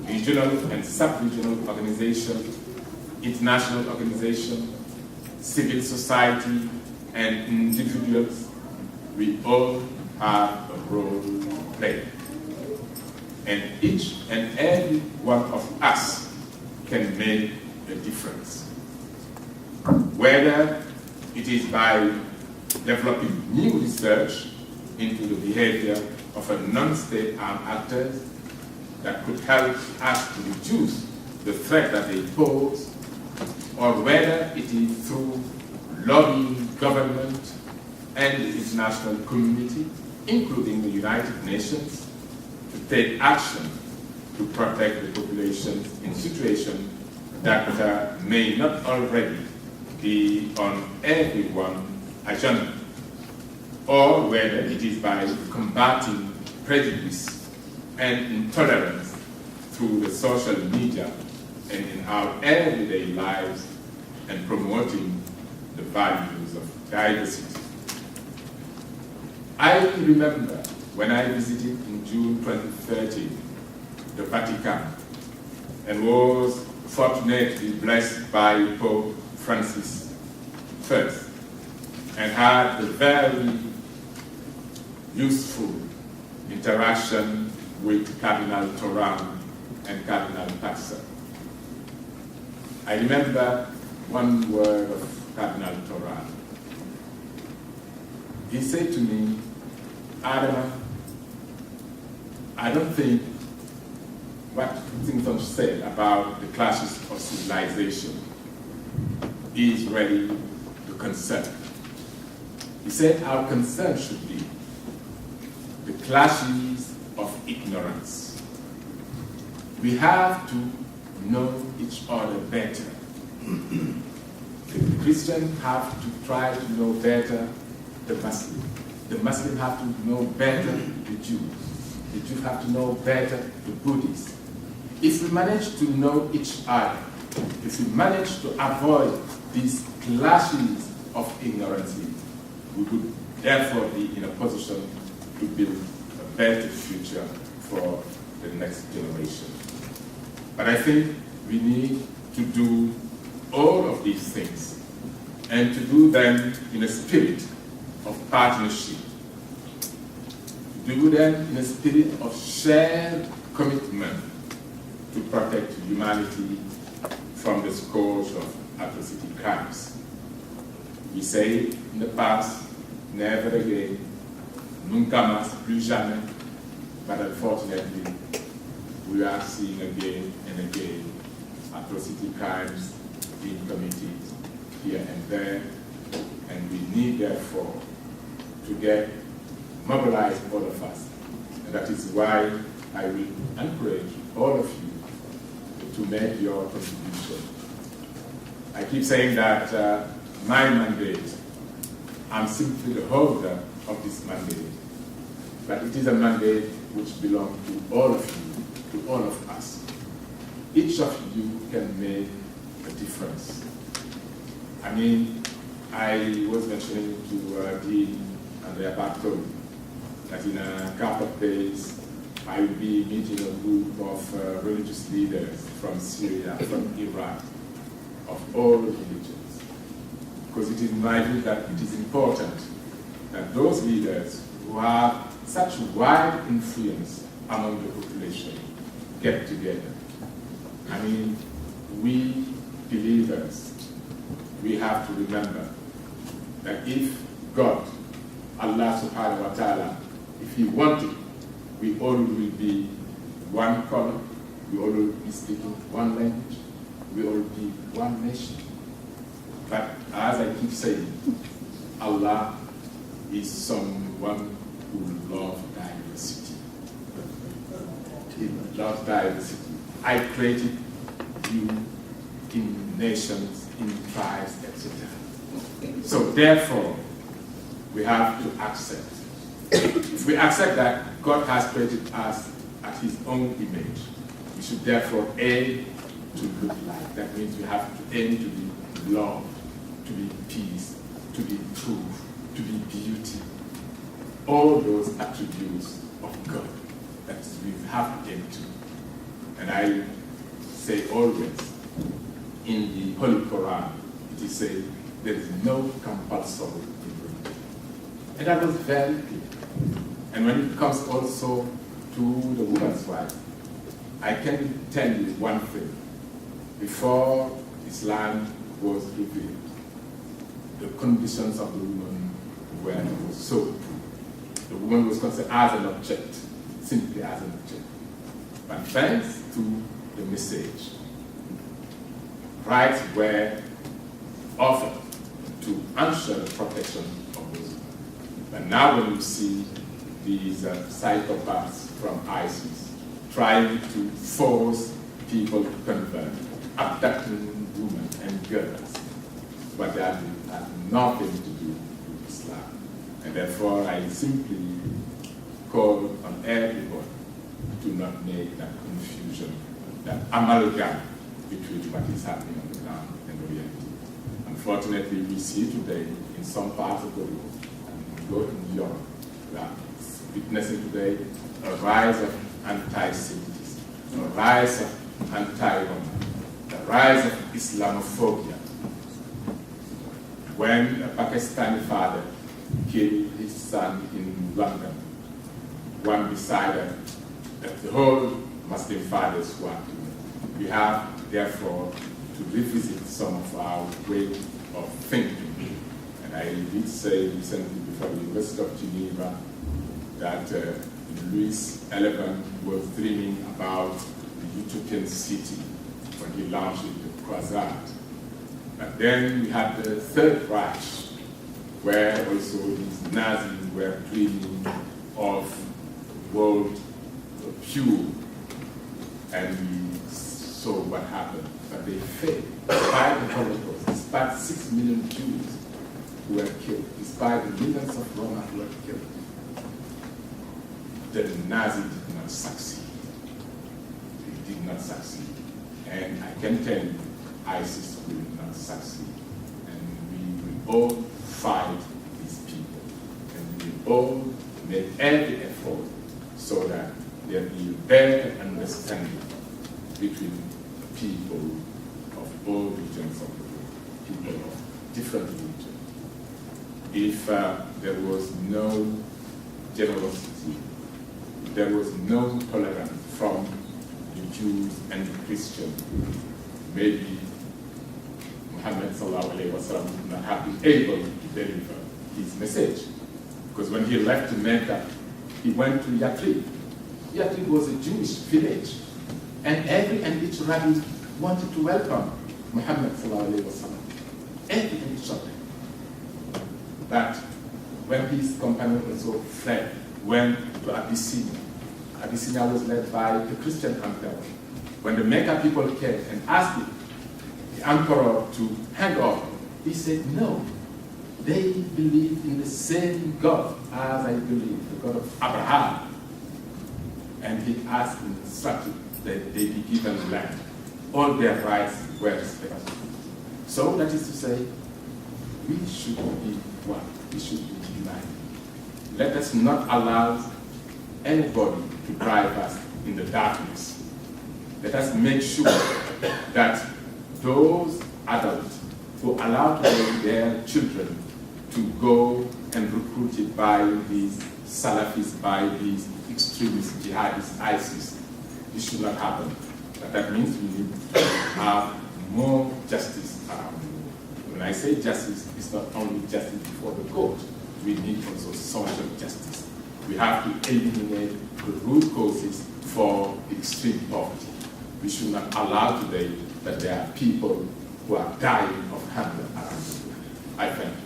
regional and sub-regional organizations, international organizations, civil society, and individuals, we all have a role to play. And each and every one of us can make a difference. Whether it is by developing new research into the behavior of a non-state armed actors that could help us to reduce the threat that they pose, or whether it is through lobbying government and the international community, including the United Nations, to take action to protect the populations in situations that may not already be on everyone's agenda, or whether it is by combating prejudice and intolerance through the social media and in our everyday lives and promoting the values of diversity. I remember when I visited in June 2013 the Vatican and was fortunately blessed by Pope Francis I and had a very useful interaction with Cardinal Toran and Cardinal Paxa. I remember one word of Cardinal Toran. He said to me, Adama, I don't think what Seton said about the clashes of civilization is really the concern. He said our concern should be the clashes of ignorance. We have to know each other better. The Christians have to try to know better the Muslim. The Muslim have to know better the Jews. The Jews have to know better the Buddhists. If we manage to know each other, if we manage to avoid these clashes of ignorance, we would therefore be in a position to build a better future for the next generation. But I think we need to do all of these things and to do them in a spirit of partnership. To do them in a spirit of shared commitment to protect humanity from the scourge of atrocity crimes. We say in the past, never again, nunca más, plus jamais, but unfortunately, we are seeing again and again atrocity crimes being committed here and there, and we need therefore to mobilize all of us. And that is why I will encourage all of you to make your contribution. I keep saying that my mandate, I'm simply the holder of this mandate, but it is a mandate which belongs to all of you, to all of us. Each of you can make a difference. I mean, I was mentioning to Dean Andrea Bartoli that in a couple of days I will be meeting a group of religious leaders from Syria, from Iraq, of all religions. Because it is my view that it is important that those leaders who have such wide influence among the population get together. I mean, we believers, we have to remember that if God, Allah subhanahu wa ta'ala, if He wanted, we all will be one color, we all will be speaking one language, we all be one nation. But as I keep saying, Allah is someone who loves diversity. He loves diversity. I created you in nations, in tribes, etc. So therefore, we have to accept. If we accept that God has created us at His own image, we should therefore aim to look like. That means we have to aim to be love, to be peace, to be truth, to be beauty. All those attributes of God that we have to aim to. And I say always, in the Holy Quran, it is said, there is no compulsory in religion. And that was very clear. And when it comes also to the woman's right, I can tell you one thing. Before Islam was revealed, the conditions of the woman were so poor. The woman was considered as an object, simply as an object. But thanks to the message, rights were offered to ensure the protection of those women. But now when you see these psychopaths from ISIS trying to force people to convert, abducting women and girls, but that has nothing to do with Islam. And therefore I simply call on everyone to not make that confusion, that amalgam between what is happening on the ground and the reality. Unfortunately, we see today in some parts of the world, and we go in Europe, we are witnessing today a rise of anti-Semitism, a rise of anti-Roma, a rise of Islamophobia. When a Pakistani father killed his son in London, one decided that the whole Muslim fathers were killed. We have, therefore, to revisit some of our way of thinking. And I did say recently before the University of Geneva that Louis XI was dreaming about the utopian city when he launched the Crusade. But then we had the Third Reich, where also these Nazis were dreaming of world pure, and we saw what happened. But they failed, despite the Holocaust, despite 6 million Jews who were killed, despite the millions of Roma who were killed. The Nazis did not succeed. They did not succeed. And I can tell you, ISIS will not succeed. And we will all fight these people. And we will all make every effort so that there will be better understanding between people of all regions of the world, people of different religions. If there was no generosity, there was no tolerance from the Jews and the Christians. Maybe Muhammad sallallahu alaihi wasallam would not have been able to deliver his message. Because when he left Mecca, he went to Yathrib. Yathrib was a Jewish village. And every and each rabbi wanted to welcome Muhammad sallallahu alaihi wasallam. Every and each of them. But when his companion also fled, went to Abyssinia. Abyssinia was led by the Christian emperor. When the Mecca people came and asked the emperor to hand over, he said, no, they believe in the same God as I believe, the God of Abraham. And he asked and instructed that they be given land. All their rights were respected. So that is to say, we should be one. We should be united. Let us not allow anybody to drive us in the darkness. Let us make sure that those adults who allow their children to go and recruited by these Salafis, by these extremist jihadists, ISIS, this should not happen. But that means we need to have more justice around. When I say justice, it's not only justice before the court. We need also social justice. We have to eliminate the root causes for extreme poverty. We should not allow today that there are people who are dying of hunger around the world. I thank you.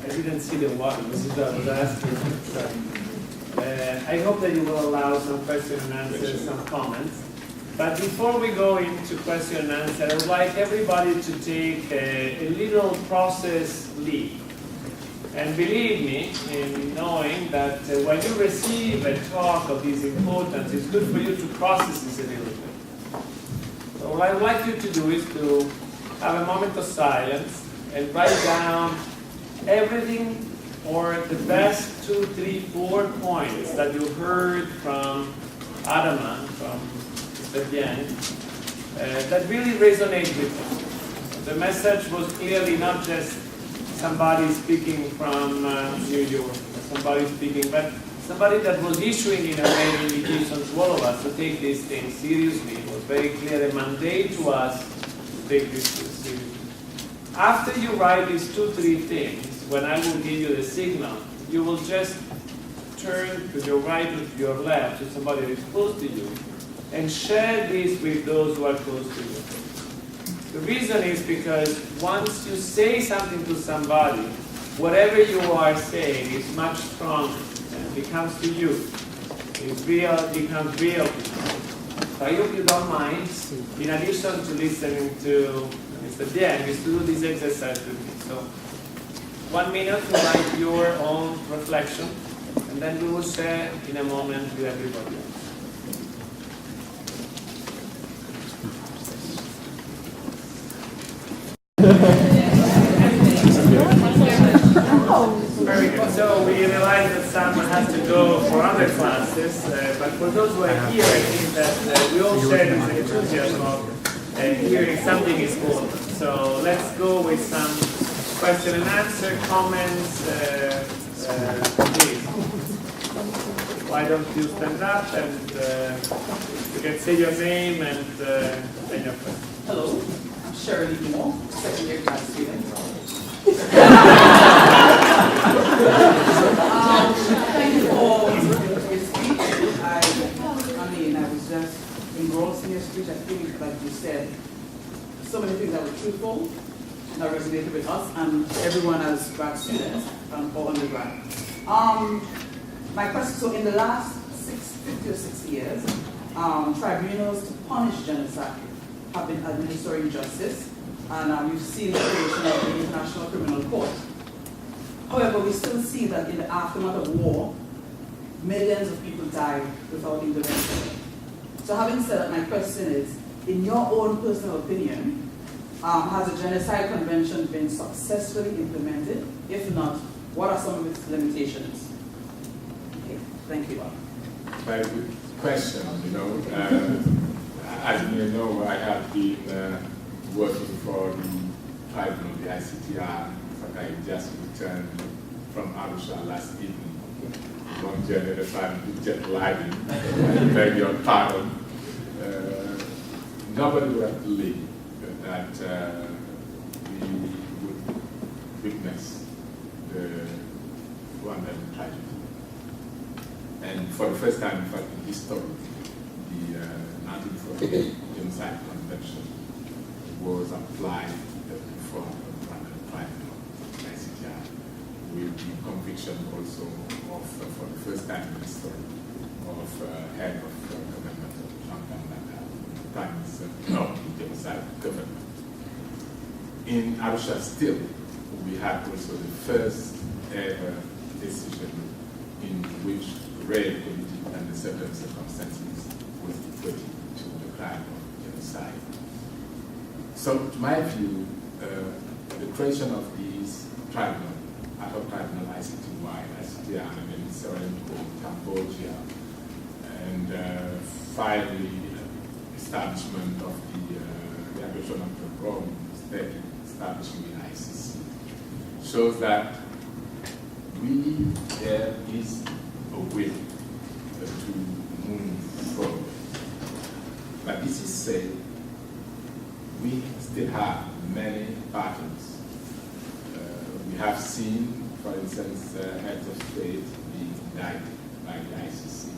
I didn't see the water. This is what I was asking. I hope that you will allow some question and answers, some comments. But before we go into question and answer, I would like everybody to take a little process leap. And believe me in knowing that when you receive a talk of this importance, it's good for you to process this a little bit. So what I would like you to do is to have a moment of silence and write down everything or the best 2, 3, 4 points that you heard from Adama, from Mr. Dieng, that really resonate with you. The message was clearly not just somebody speaking from New York, somebody speaking, but somebody that was issuing in a way an invitation to all of us to take these things seriously. It was very clear a mandate to us to take this seriously. After you write these 2, 3 things, when I will give you the signal, you will just turn to your right or to your left to somebody that is close to you and share this with those who are close to you. The reason is because once you say something to somebody, whatever you are saying is much stronger and it becomes to you. It's real, it becomes real. So I hope you don't mind, in addition to listening to Mr. Dieng, is to do this exercise with me. So 1 minute to write your own reflection, and then we will share in a moment with everybody else. Very good. So we realize that someone has to go for other classes, but for those who are here, I think that we all share this enthusiasm of hearing something is important. So let's go with some question and answer, comments, please. Why don't you stand up and you can say your name and your question. Hello, I'm Shirley Moore, second year grad student. Thank you for your speech. I mean, I was just engrossed in your speech. I think, like you said, so many things that were truthful that resonated with us and everyone as grad students or undergrad. My question, so in the last 50 or 60 years, tribunals to punish genocide have been administering justice, and you've seen the creation of the International Criminal Court. However, we still see that in the aftermath of war, millions of people died without intervention. So having said that, my question is, in your own personal opinion, has the Genocide Convention been successfully implemented? If not, what are some of its limitations? Okay, thank you. very good question. As you may know, I have been working for the tribunal, the ICTR. In fact, I just returned from Arusha last evening. Long journey at a time, jet lagging. I beg your pardon. Nobody would have believed that we would witness the Rwandan tragedy. And for the first time, in fact, in history, the 1948 Genocide Convention was applied before the Rwandan tribunal, ICTR, with the conviction also of, for the first time in history, of head of government, Prime Minister of the Genocide government. In Arusha still, we had also the first ever decision in which rape and the certain circumstances was equated to the crime of genocide. So, to my view, the creation of these tribunal, ad hoc tribunal, ICTR, and then Serenco, Cambodia, and finally establishment of the aggression of the Rome State, establishing the ICC, shows that there is a will to move forward. But this is said, we still have many patterns. We have seen, for instance, heads of state being indicted by the ICC,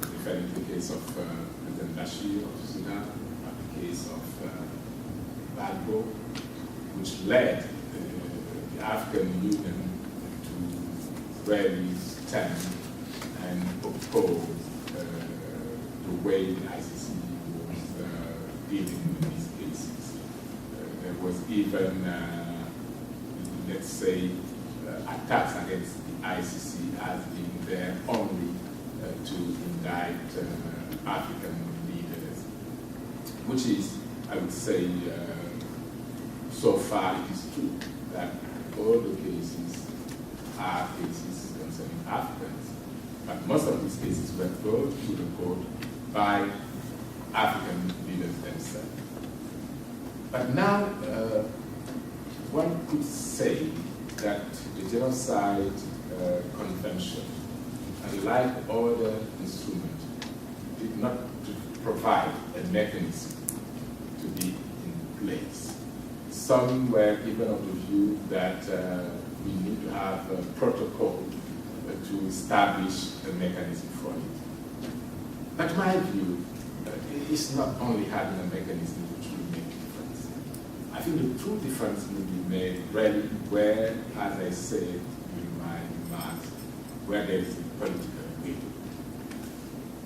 referring to the case of President Bashir of Sudan, or the case of Bagbo, which led the African Union to really stand and oppose the way the ICC was dealing with these cases. There was even, let's say, attacks against the ICC as being there only to indict African leaders, which is, I would say, so far it is true that all the cases are cases concerning Africans, but most of these cases were brought to the court by African leaders themselves. But now, one could say that the Genocide Convention, unlike other instruments, did not provide a mechanism to be in place. Some were given of the view that we need to have a protocol to establish a mechanism for it. But my view is not only having a mechanism which will make a difference. I think the true difference will be made really where, as I said in my remarks, where there is a political will.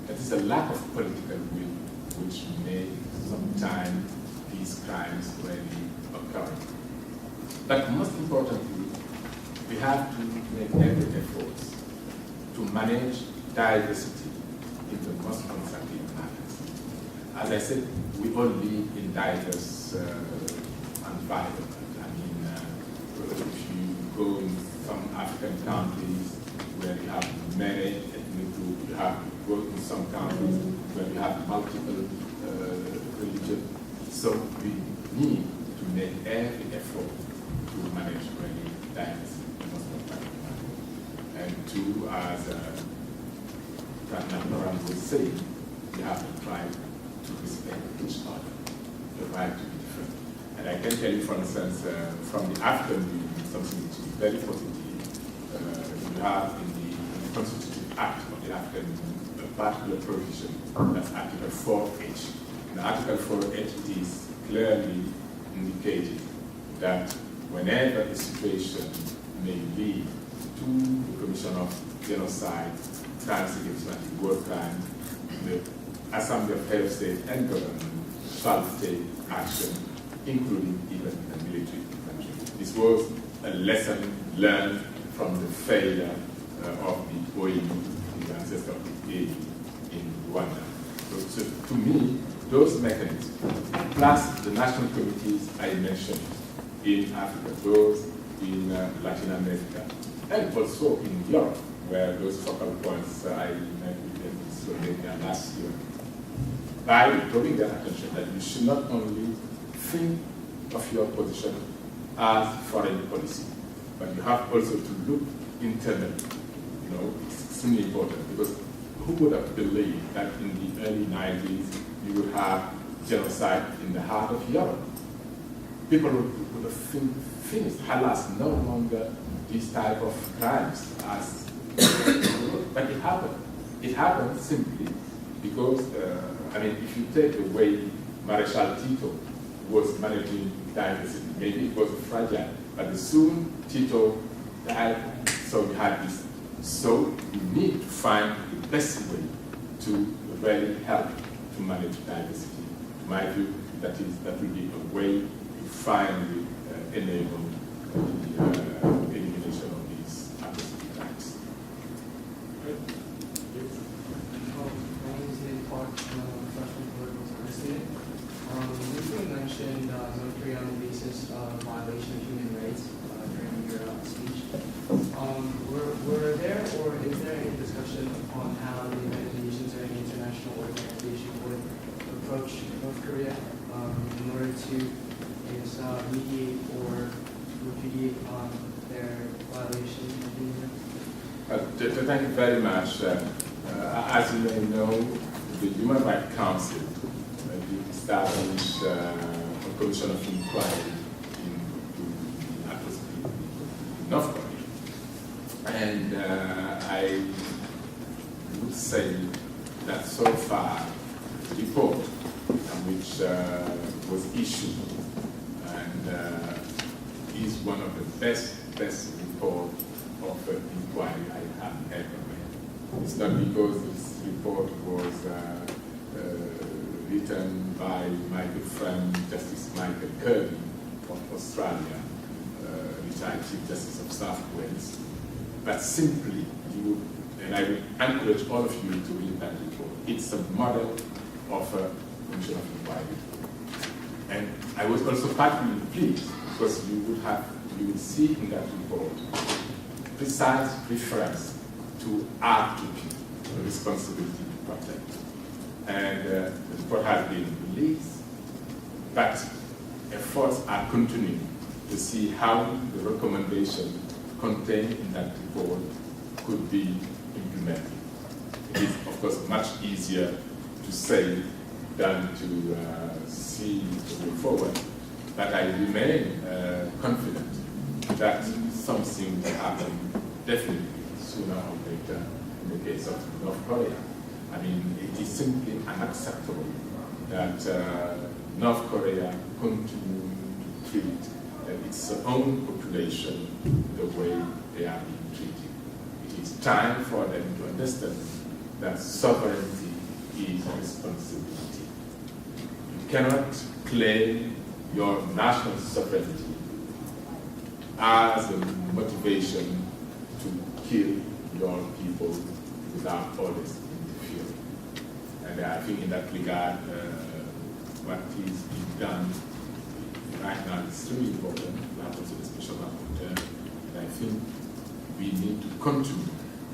It is a lack of political will which may sometimes these crimes really occur. But most importantly, we have to make every effort to manage diversity in the most constructive manners. As I said, we all live in diverse environments. I mean, if you go in some African countries where you have many ethnic groups, you have to go in some countries where you have multiple religions. So we need to make every effort to manage really diversity. And two, as Pratnam was saying, you have to try to respect each other, the right to be different. And I can tell you, for instance, from the African Union, something which is very positive. You have in the Constitutive Act of the African Union a particular provision, that's Article 4H. In Article 4H, it is clearly indicated that whenever a situation may lead to the commission of genocide, crimes against humanity, war crimes, the Assembly of Heads of State and Government shall take action, including even the military intervention. This was a lesson learned from the failure of the OAU, the ancestor of the AU in Rwanda. So to me, those mechanisms, plus the national committees I mentioned in Africa, those in Latin America, and also in Europe, where those focal points I met with them Slovenia last year, by drawing their attention that you should not only think of your position as foreign policy, but you have also to look internally. It's extremely important, because who would have believed that in the early 90s you would have genocide in the heart of Europe? People would have finished, alas, no longer these type of crimes as, but it happened. It happened simply because, if you take the way Marshal Tito was managing diversity, maybe it was fragile, but soon Tito died, so we had this. So we need to find the best way to really help to manage diversity. In my view, that will be a way to finally enable the elimination of these atrocity crimes. My name is Nick Park, freshman political science student. You mentioned North Korea on the basis of violation of human rights during your speech. Were there or is there any discussion on how the United Nations or any international organization would approach North Korea in order to mediate or repudiate on their violation of human rights? Thank you very much. As you may know, the Human Rights Council established a commission of inquiry into atrocity in North Korea. And I would say that so far, the report which was issued and is one of the best reports of inquiry I have ever read. It's not because this report was written by my good friend Justice Michael Kirby of Australia, retired Chief Justice of South Wales, but simply and I would encourage all of you to read that report. It's a model of a commission of inquiry. And I was also particularly pleased because you would see in that report precise reference to RTP, the responsibility to protect. And the report has been released, but efforts are continuing to see how the recommendation contained in that report could be implemented. It is, of course, much easier to say than to see the way forward, but I remain confident that something will happen definitely sooner or later in the case of North Korea. It is simply unacceptable that North Korea continue to treat its own population the way they are being treated. It is time for them to understand that sovereignty is a responsibility. You cannot claim your national sovereignty as a motivation to kill your people without orders interfering. And I think in that regard, what is being done right now is extremely important. We have also the special rapporteur. And I think we need to continue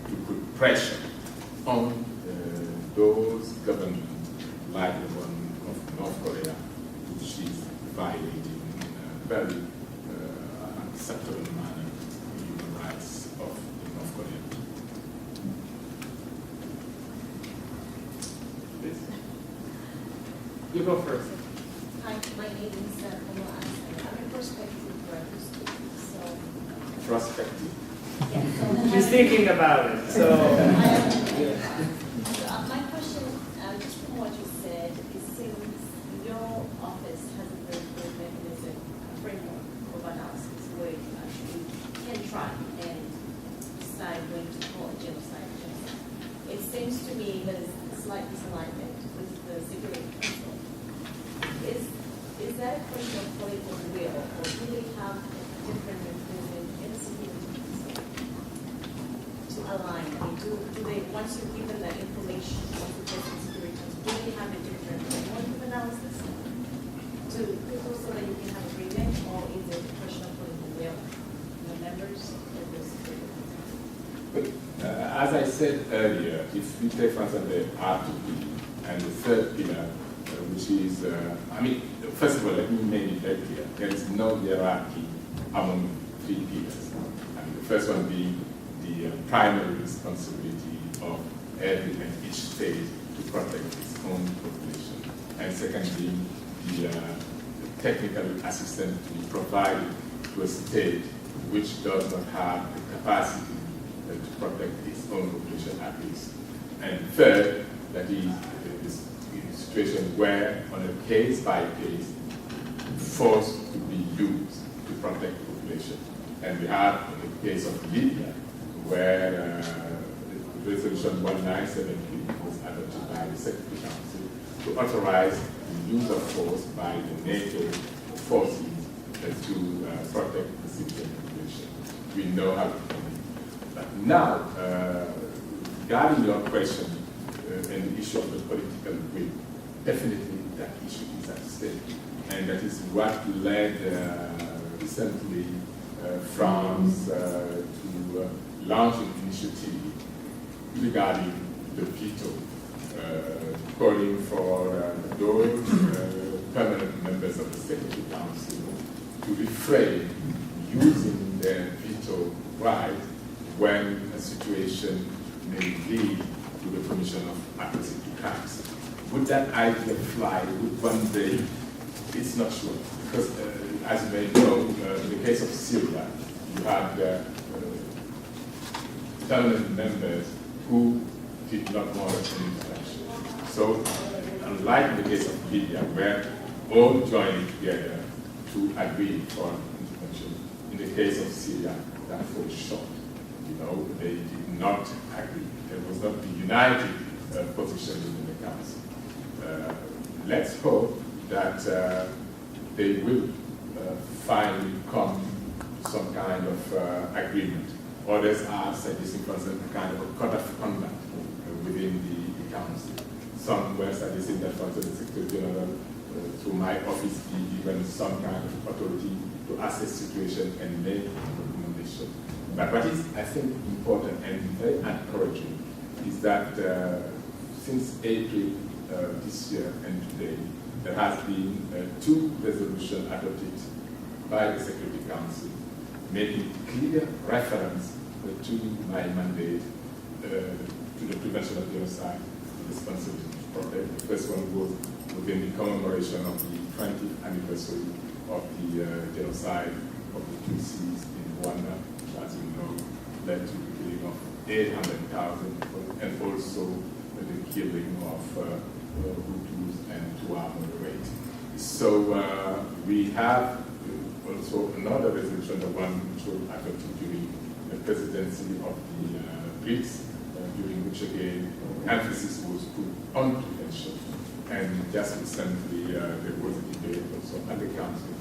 to put pressure on those governments like the one of North Korea, which is violating in a very unacceptable manner the human rights of the North Koreans. Please. You go first. Hi, my name is I'm a prospective graduate student, so... Prospective. Yeah, She's thinking about it, so... my question, just from what you said, is since your office has a very good mechanism, a framework of analysis where you actually can try and decide when to call a genocide. It seems to me there's a slight misalignment with the Security Council. Is that a question of political will, or do they have a different mechanism in the Security Council to align? Do they, once you give them that information, once you get the Security Council, do they have a different framework of analysis to people so that you can have agreement, or is it a question of political will, the members of the Security Council? But as I said earlier, if we take, for instance, the R2P and the third pillar, which is, first of all, let me make it very clear. There is no hierarchy among three pillars. The first one being the primary responsibility of every and each state to protect its own population. And secondly, the technical assistance to be provided to a state which does not have the capacity to protect its own population at least. And third, that is a situation where, on a case-by-case, force to be used to protect the population. And we have the case of Libya, where Resolution 1973 was adopted by the Security Council to authorize the use of force by the NATO forces to protect the civilian population. We know how to do it. But now, regarding your question and the issue of the political will, definitely that issue is at stake. And that is what led recently France to launch an initiative regarding the veto, calling for those permanent members of the Security Council to refrain using their veto right when a situation may lead to the commission of atrocity crimes. Would that idea fly? Would one day? It's not sure. Because, as you may know, in the case of Syria, you had permanent members who did not want an intervention. So, unlike in the case of Libya, where all joined together to agree for an intervention, in the case of Syria, that falls short. They did not agree. There was not the united position within the council. Let's hope that they will finally come to some kind of agreement. Others are suggesting, for example, a kind of a code of conduct within the council. Some were suggesting that, for example, the Secretary General, through my office, be given some kind of authority to assess situation and make a recommendation. But what is, I think, important and very encouraging is that since April this year and today, there has been 2 resolutions adopted by the Security Council, making clear reference to my mandate to the prevention of genocide, responsibility to protect. The first one was within the commemoration of the 20th anniversary of the genocide of the Tutsis in Rwanda, which, as you know, led to the killing of 800,000 people, and also the killing of Hutus and Tutsi moderates. So we have also another resolution, the one which was adopted during the presidency of the BRICS, during which again emphasis was put on prevention. And just recently there was a debate also at the council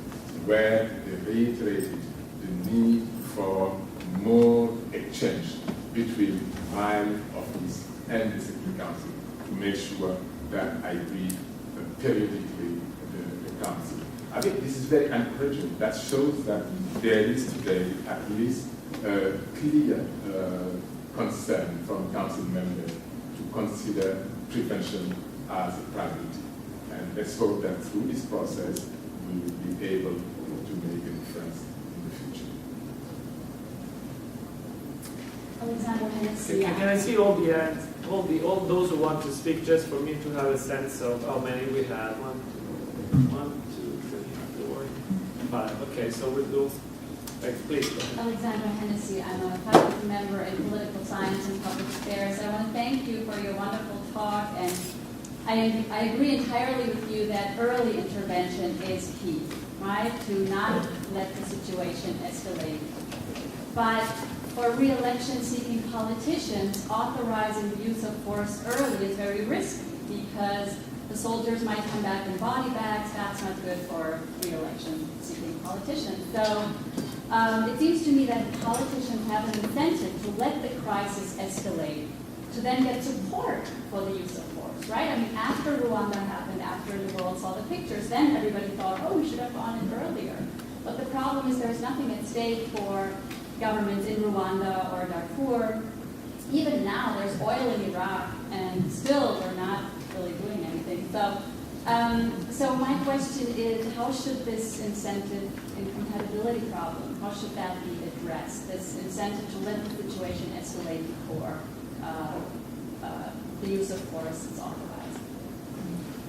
where they reiterated the need for more exchange between my office and the Security Council to make sure that I brief periodically the council. I think this is very encouraging. That shows that there is today at least a clear concern from council members to consider prevention as a priority. And let's hope that through this process we will be able to make a difference in the future. Alexander Hennessy. Can I see all those who want to speak, just for me to have a sense of how many we have? 1, 2, 3, 4, 5. Okay, so we'll do. Please. Alexander Hennessy, I'm a faculty member in political science and public affairs. I want to thank you for your wonderful talk, and I agree entirely with you that early intervention is key, right? To not let the situation escalate. But for re-election seeking politicians, authorizing the use of force early is very risky because the soldiers might come back in body bags. That's not good for re-election seeking politicians. So it seems to me that politicians have an incentive to let the crisis escalate, to then get support for the use of force, right? I mean, after Rwanda happened, after the world saw the pictures, then everybody thought, oh, we should have gone in earlier. But the problem is there's nothing at stake for governments in Rwanda or Darfur even now, there's oil in Iraq, and still we're not really doing anything. So my question is, how should this incentive and compatibility problem, how should that be addressed? This incentive to let the situation escalate before the use of force is authorized.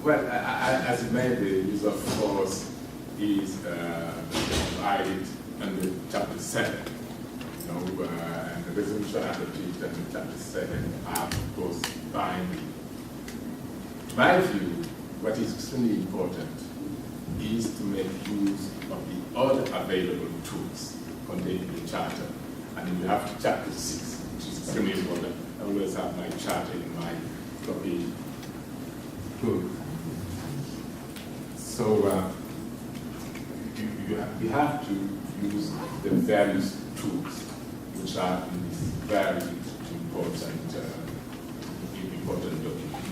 Well, as you made, the use of force is provided under Chapter 7. And the resolution adopted under Chapter 7 are, of course, binding. To my view, what is extremely important is to make use of the other available tools contained in the Charter. And you have Chapter 6, which is extremely important. I always have my Charter in my copy book. So we have to use the various tools which are in this very important document.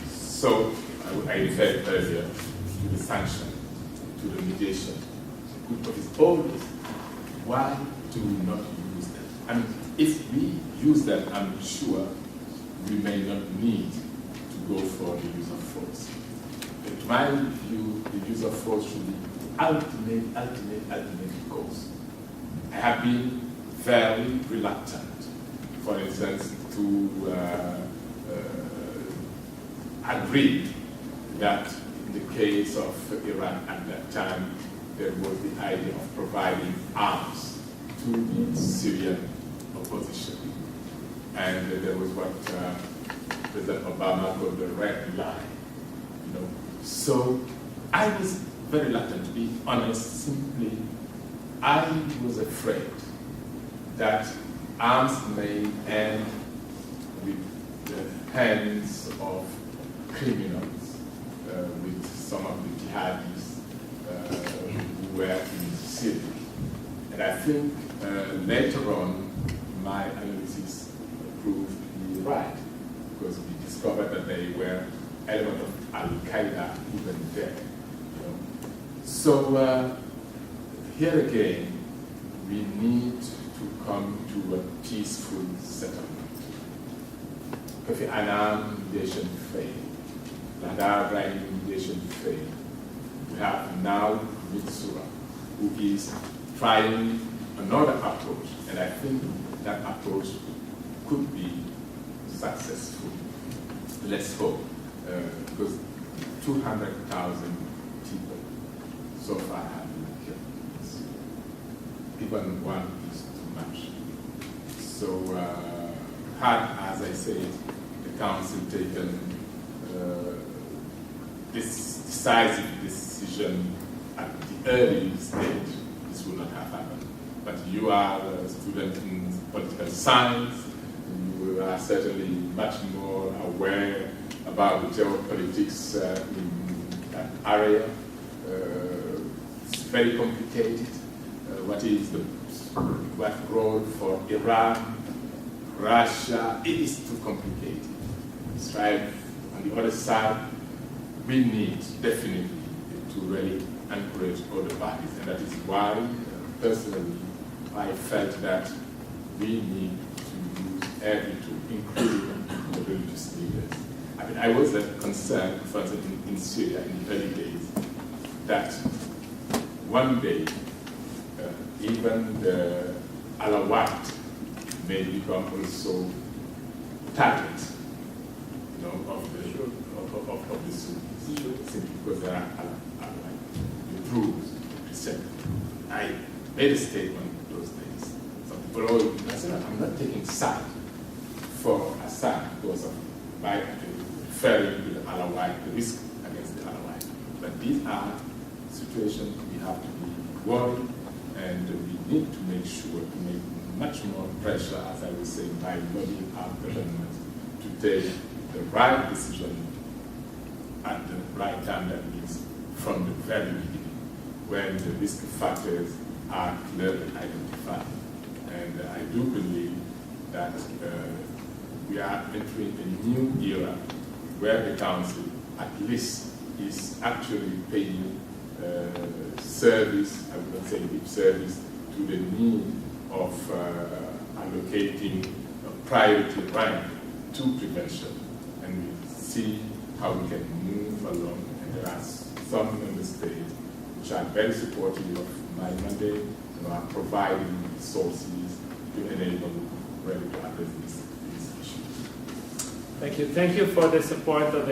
So I referred earlier to the sanction, to the mediation. But it's always, why do we not use them? And if we use them, I'm sure we may not need to go for the use of force. In my view, the use of force should be ultimate cause. I have been very reluctant, for instance, to agree that in the case of Iran at that time, there was the idea of providing arms to the Syrian opposition. And there was what President Obama called the red line. So I was very reluctant, to be honest. Simply, I was afraid that arms may end with the hands of criminals, with some of the jihadis who were in Syria. And I think later on, my analysis proved to be right, because we discovered that there were elements of Al-Qaeda even there. So here again, we need to come to a peaceful settlement. Kofi Annan mediation failed. Ladar Brahim mediation failed. We have now Mitsura, who is trying another approach, and I think that approach could be successful. Let's hope, because 200,000 people so far have been killed. Even one is too much. So, had, as I said, the council taken this decisive decision at the early stage, this would not have happened. But you are a student in political science, you are certainly much more aware about the geopolitics in that area. It's very complicated. What role for Iran, Russia? It is too complicated. Israel, on the other side, we need definitely to really encourage other parties, and that is why, personally, I felt that we need to use every tool, including the religious leaders. I mean, I was concerned, for instance, in Syria in the early days, that one day, even the Alawite may become also targets, of the Sunnis, simply because they are Alawite. The Druze, the Christians. I made a statement those days. Some people, I said, I'm not taking side for Assad because of by referring to the Alawite, the risk against the Alawite. But these are situations we have to be worried, and we need to make sure to make much more pressure, as I was saying, by lobbying our government to take the right decision at the right time, that means from the very beginning, when the risk factors are clearly identified. And I do believe that we are entering a new era where the Council at least is actually paying service, I would not say lip service, to the need of allocating priority rank to prevention, and we see how we can move along. And there are some member states which are very supportive of my mandate, are providing resources to enable really to address these issues. Thank you. Thank you for the support of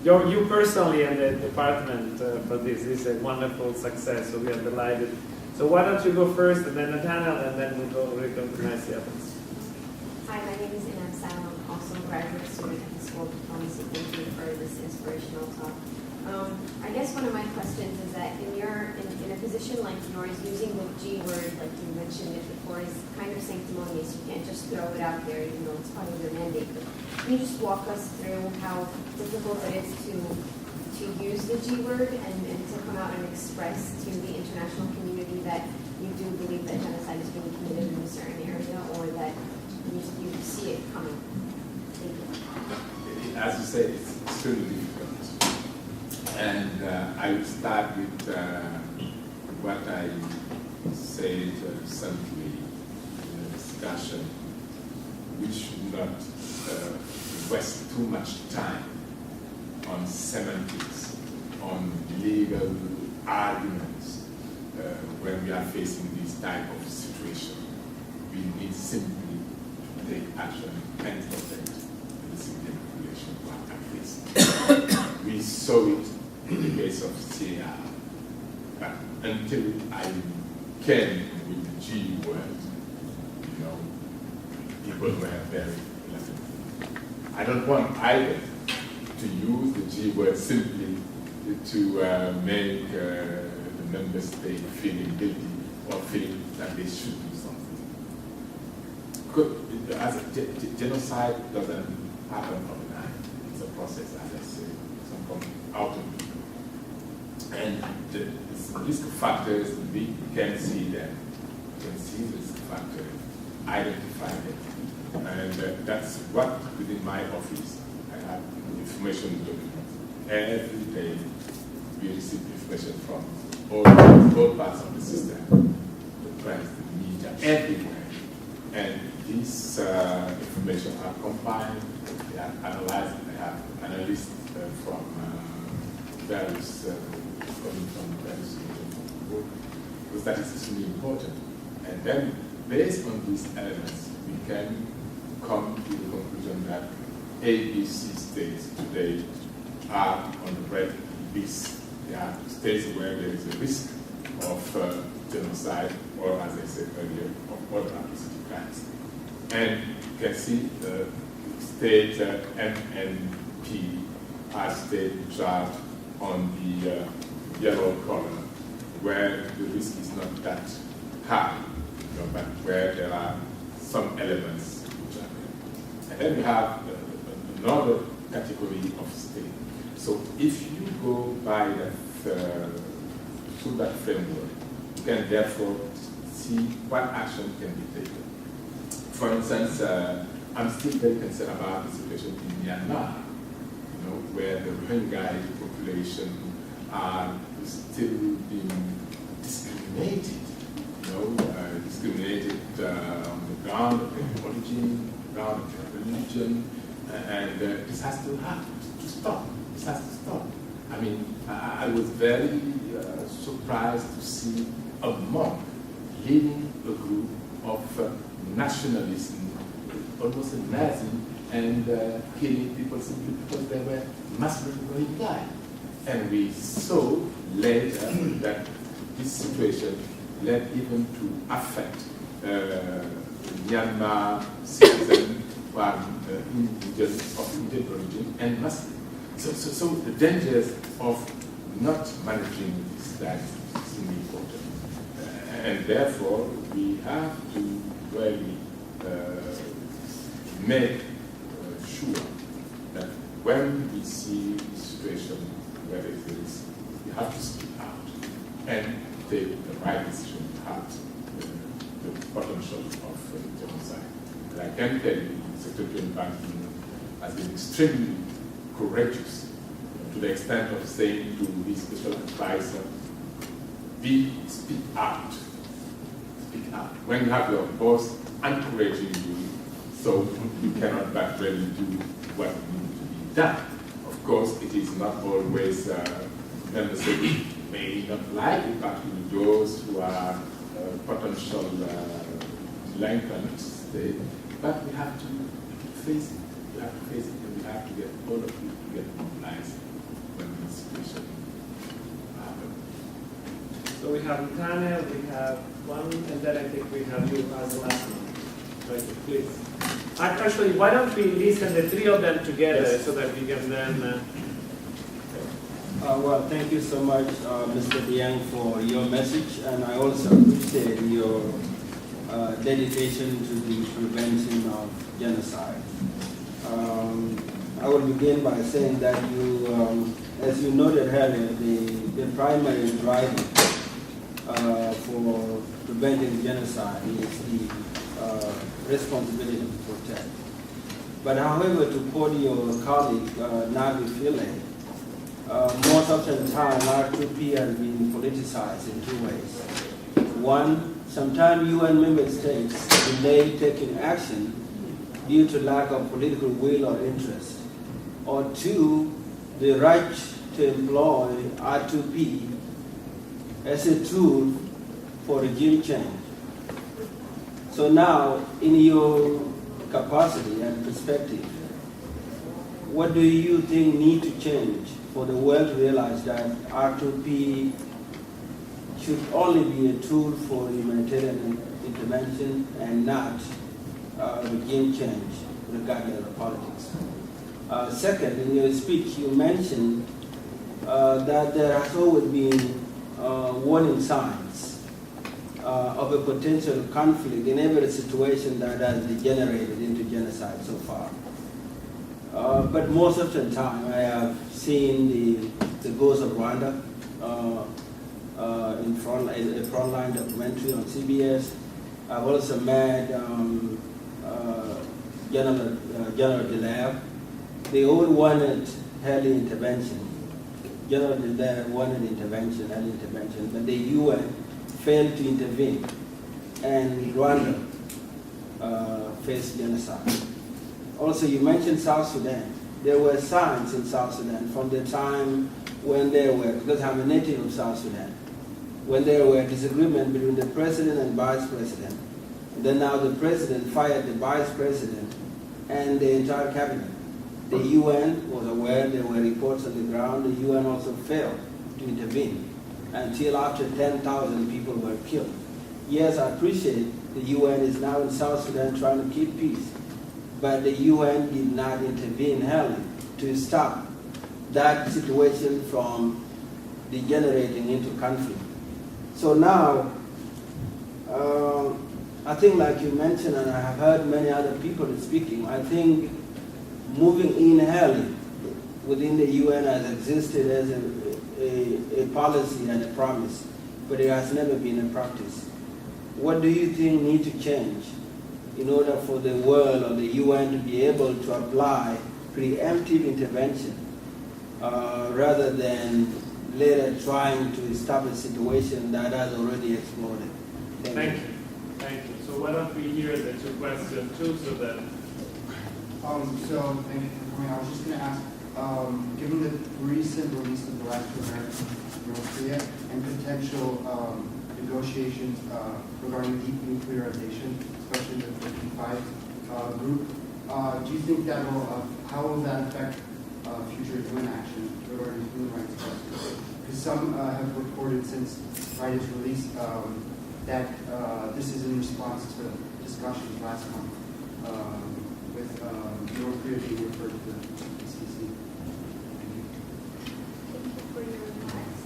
you personally and the department for this. This is a wonderful success, so we are delighted. So why don't you go first, and then Nathaniel, and then we'll recognize the others. Hi, my name is Inam Salem. I'm also a graduate student at the School of Diplomacy. Thank you for this inspirational talk. I guess one of my questions is that in a position like yours, using the G word, like you mentioned it before, is kind of sanctimonious. You can't just throw it out there, even though it's part of your mandate. But can you just walk us through how difficult it is to use the G word and to come out and express to the international community that you do believe that genocide is being committed in a certain area, or that you see it coming? Thank you. As you say, it's extremely difficult. And I will start with what I said recently in a discussion. We should not waste too much time on semantics, on legal arguments when we are facing this type of situation. We need simply to take action and protect the civilian population who are at risk. We saw it in the case of Syria, but until I came with the G word, people were very reluctant. I don't want either to use the G word simply to make the member state feeling guilty or feeling that they should do something. Because genocide doesn't happen overnight. It's a process, as I say, some come out of it. And the risk factors, we can see them. We can see the risk factors, identify them. And that's what within my office I have information documents. Every day we receive information from all parts of the system, the press, the media, everywhere. And these information are compiled, they are analyzed, they have analysts from various coming from various regions of the world, because that is extremely important. And then, based on these elements, we can come to the conclusion that ABC states today are on the red list. They are states where there is a risk of genocide, or as I said earlier, of other atrocity crimes. And you can see the state MNP are states which are on the yellow color, where the risk is not that high, but where there are some elements which are there. And then we have another category of state. So if you go by that, through that framework, you can therefore see what action can be taken. For instance, I'm still very concerned about the situation in Myanmar, where the Rohingya population are still being discriminated, discriminated on the ground of their origin, on the ground of their religion, and this has to happen, to stop. This has to stop. I mean, I was very surprised to see a monk leading a group of nationalists, almost a Nazi, and killing people simply because they were massacring Rohingya. And we saw later that this situation led even to affect Myanmar citizens who are of Indian origin and Muslim. So the dangers of not managing this that is extremely important. And therefore, we have to really make sure that when we see a situation where there is a risk, we have to speak out and take the right decision to halt the potential of genocide. And I can tell you, Secretary Banking has been extremely courageous to the extent of saying to his special advisor, speak out. Speak out. When you have your boss encouraging you, So we cannot but really do what needs to be done. Of course, it is not always member states may not like it, particularly those who are potential delinquent state. But we have to face it. We have to face it, and we have to get all of you to get mobilized when this situation happens. So we have Tanya, we have one, and then I think we have you as the last one. Right, please. Actually, why don't we listen the three of them together so that we can then... Well, thank you so much, Mr. Dieng, for your message, and I also appreciate your dedication to the prevention of genocide. I will begin by saying that you, as you noted earlier, the primary driver for preventing genocide is the responsibility to protect. But however, to quote your colleague, Nabi Philae, most of the time, R2P has been politicized in two ways. One, sometimes UN member states delay taking action due to lack of political will or interest. Or two, the right to employ R2P as a tool for regime change. So now, in your capacity and perspective, what do you think need to change for the world to realize that R2P should only be a tool for humanitarian intervention and not regime change, regardless of politics? Second, in your speech, you mentioned that there has always been warning signs of a potential conflict in every situation that has degenerated into genocide so far. But most of the time, I have seen the ghost of Rwanda in a frontline documentary on CBS. I've also met General Delab. They all wanted early intervention. General Delab wanted intervention, early intervention, but the UN failed to intervene, and Rwanda faced genocide. Also, you mentioned South Sudan. There were signs in South Sudan from the time when there were, because I'm a native of South Sudan, when there were disagreements between the president and vice president. And then now the president fired the vice president and the entire cabinet. The UN was aware, there were reports on the ground. The UN also failed to intervene until after 10,000 people were killed. Yes, I appreciate the UN is now in South Sudan trying to keep peace, but the UN did not intervene early to stop that situation from degenerating into conflict. So now, I think like you mentioned, and I have heard many other people speaking, I think moving in early within the UN has existed as a policy and a promise, but it has never been a practice. What do you think needs to change in order for the world or the UN to be able to apply preemptive intervention rather than later trying to establish a situation that has already exploded? Thank you. Thank you. So why don't we hear the two questions too, so that... So thank you for coming. I was just going to ask, given the recent release of the last two Americans in North Korea and potential negotiations regarding denuclearization, especially the 55 group, do you think that will, how will that affect future UN action regarding human rights questions? Because some have reported since Friday's release that this is in response to discussions last month with North Korea being referred to the PCC. Thank you for your remarks.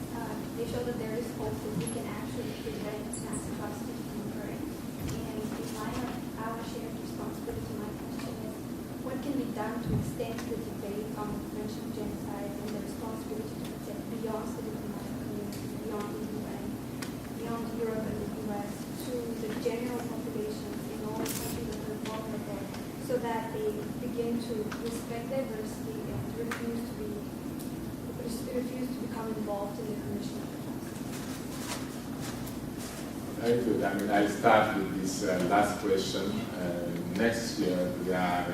They show that there is hope that we can actually prevent mass atrocities from occurring. And in light of our shared responsibility, my question is, what can be done to extend the debate on the prevention of genocide and the responsibility to protect beyond the diplomatic community, beyond the UN, beyond Europe and the US, to the general populations in all the countries that are involved with it, so that they begin to respect diversity and refuse to become involved in the commission of atrocities? Very good. I mean, I'll start with this last question. next year we are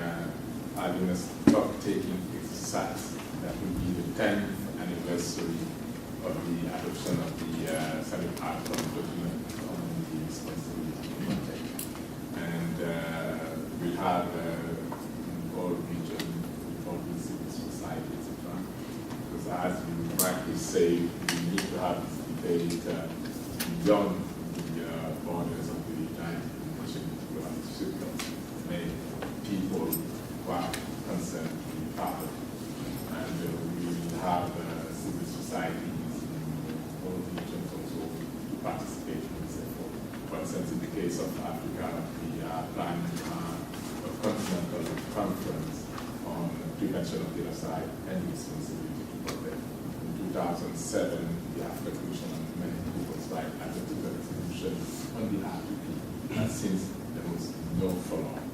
having a stock-taking exercise. That will be the 10th anniversary of the adoption of the Samuel Arthur document on the responsibility to protect. And we have all region, all the civil society, etc. Because as you rightly say, we need to have this debate beyond the borders of the United Nations. Many people who are concerned with power. And we will have civil societies in all regions also to participate in this effort. For instance, in the case of Africa, we are planning a continental conference on prevention of genocide and responsibility to protect. In 2007, the African Commission on Many People's Rights adopted a resolution on the RPP, and since there was no follow-up.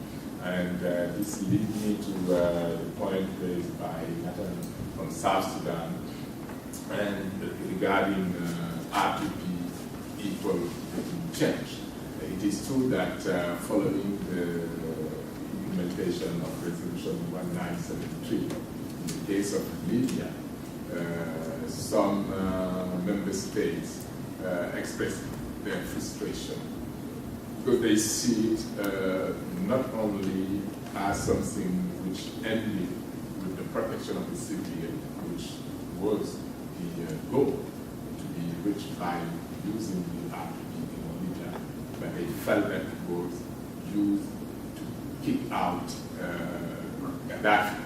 And this leads me to the point raised by Nathan from South Sudan and regarding RPP equal change. It is true that following the implementation of Resolution 1973, in the case of Libya, some member states expressed their frustration because they see it not only as something which ended with the protection of the civilian, which was the goal to be reached by using the RPP in Libya, but they felt that it was used to kick out Gaddafi.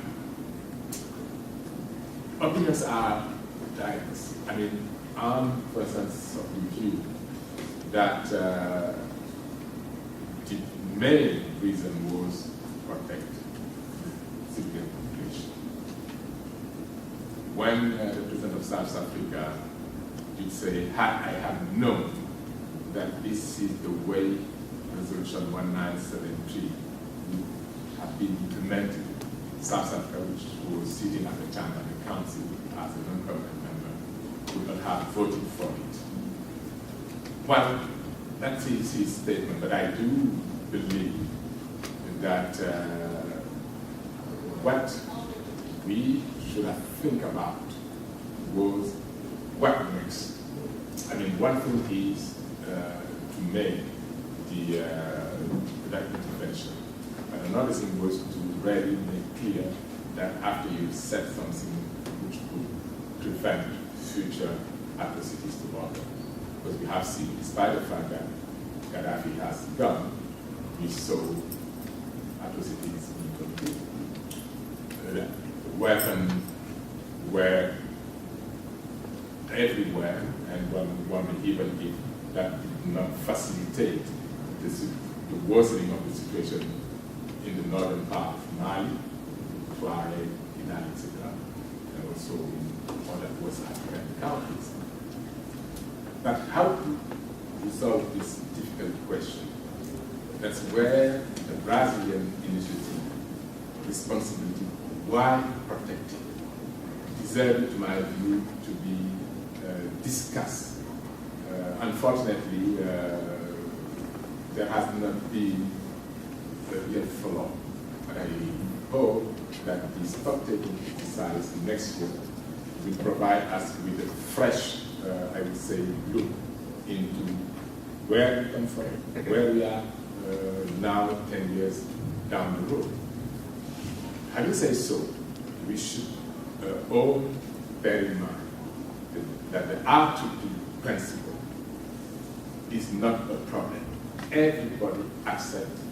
Opinions are diverse. I mean, I'm, for instance, of the view that the main reason was to protect the civilian population. When the president of South Africa did say, I have known that this is the way Resolution 1973 would have been implemented, South Africa, which was sitting at the time at the council as a non-permanent member, would not have voted for it. Well, that is his statement, but I do believe that what we should have think about was what next. I mean, one thing is to make the that intervention, but another thing was to really make clear that after you set something which could prevent future atrocities to occur. Because we have seen, despite the fact that Gaddafi has gone, we saw atrocities in country. The weapons were everywhere, and one may even if that did not facilitate the worsening of the situation in the northern part of Mali, Tuareg, Kidal, etc., and also in other West African countries. But how to resolve this difficult question? That's where the Brazilian initiative, responsibility, why protecting, deserves, to my view, to be discussed. Unfortunately, there has not been a real follow-up. But I hope that the stock-taking exercise next year will provide us with a fresh, I would say, look into where we come from, where we are now 10 years down the road. Having said so, we should all bear in mind that the R2P principle is not a problem. Everybody accepts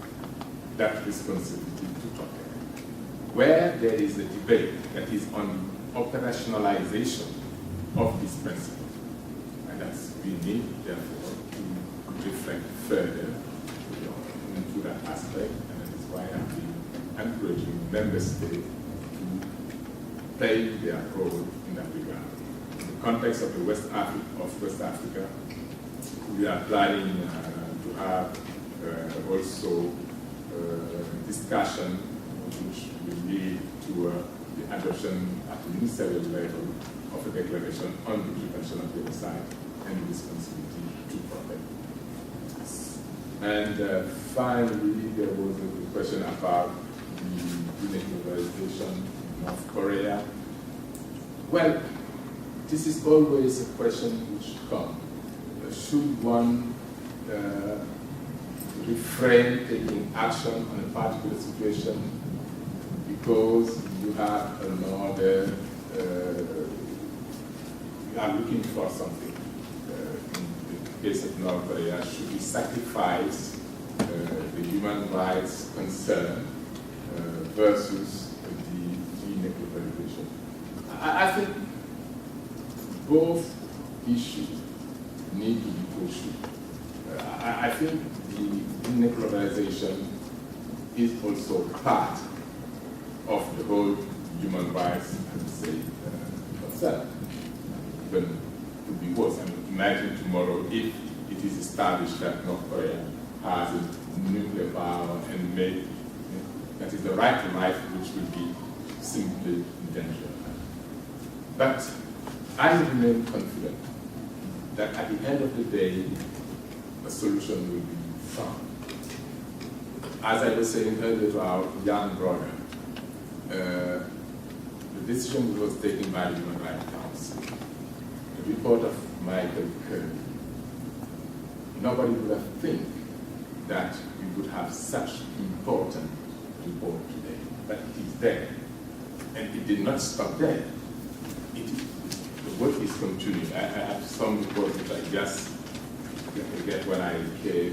that responsibility to protect. Where there is a debate that is on operationalization of this principle, and that's we need, therefore, to reflect further into that aspect, and that is why I've been encouraging member states to play their role in that regard. In the context of the West Africa, we are planning to have also discussion which will lead to the adoption at the ministerial level of a declaration on the prevention of genocide and responsibility to protect. And finally, there was a question about the denuclearization in North Korea. Well, this is always a question which comes. Should one refrain taking action on a particular situation because you have another, you are looking for something? In the case of North Korea, should we sacrifice the human rights concern versus the denuclearization? I think both issues need to be pursued. I think the denuclearization is also part of the whole human rights, I would say, concern. Even to be worse. I mean, imagine tomorrow if it is established that North Korea has a nuclear power and that is the right to life, which will be simply in danger. But I remain confident that at the end of the day, a solution will be found. As I was saying earlier to our young brother, the decision was taken by the Human Rights Council. The report of Michael Kerry. Nobody would have think that we would have such important report today, but it is there. And it did not stop there. The work is continuing. I have some reports which I just get when I came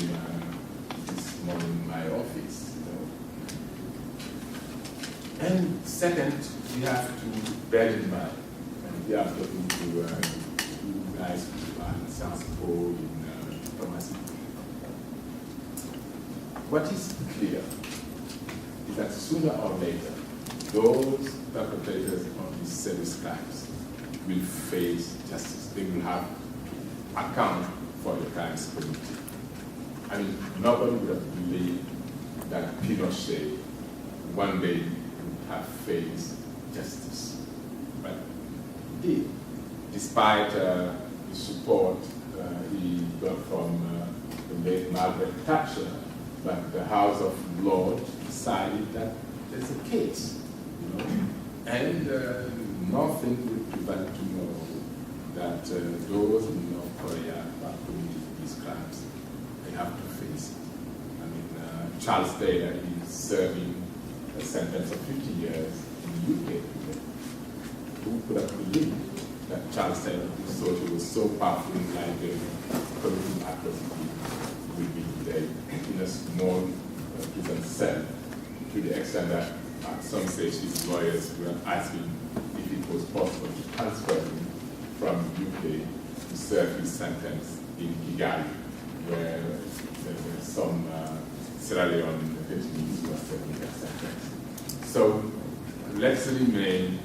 this morning in my office. And second, we have to bear in mind, and we are talking to you guys who are in South Pole, in diplomacy. What is clear is that sooner or later, those perpetrators of these serious crimes will face justice. They will have to account for the crimes committed. I mean, nobody would have believed that Pinochet one day would have faced justice. But he did, despite the support he got from the late Margaret Thatcher. But the House of Lords decided that there's a case, and nothing will prevent tomorrow that those in North Korea who have committed these crimes, they have to face it. I mean, Charles Taylor is serving a sentence of 50 years in the UK today. Who could have believed that Charles Taylor, who thought he was so powerful in Liberia, committing atrocities, will be today in a small prison cell, to the extent that at some stage his lawyers were asking if it was possible to transfer him from UK to serve his sentence in Kigali, where there were some Sierra Leone detainees who were serving their sentence. So let's remain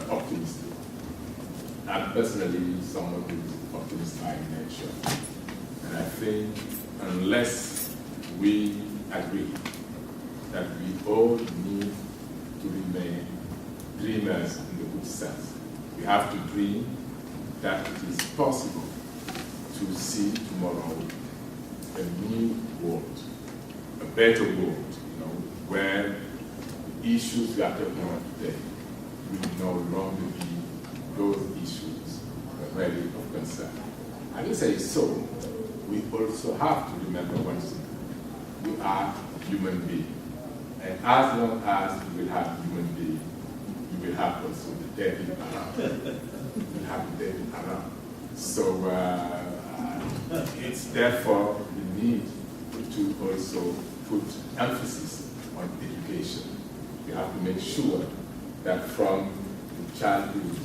optimistic. I'm personally someone who is optimistic by nature. And I think unless we agree that we all need to remain dreamers in the good sense, we have to dream that it is possible to see tomorrow a new world, a better world, where the issues we are talking about today will no longer be those issues really of concern. I will say so. We also have to remember one thing. We are human beings. And as long as we will have human beings, we will have also the devil around. We will have the devil around. So it's therefore we need to also put emphasis on education. We have to make sure that from the childhood,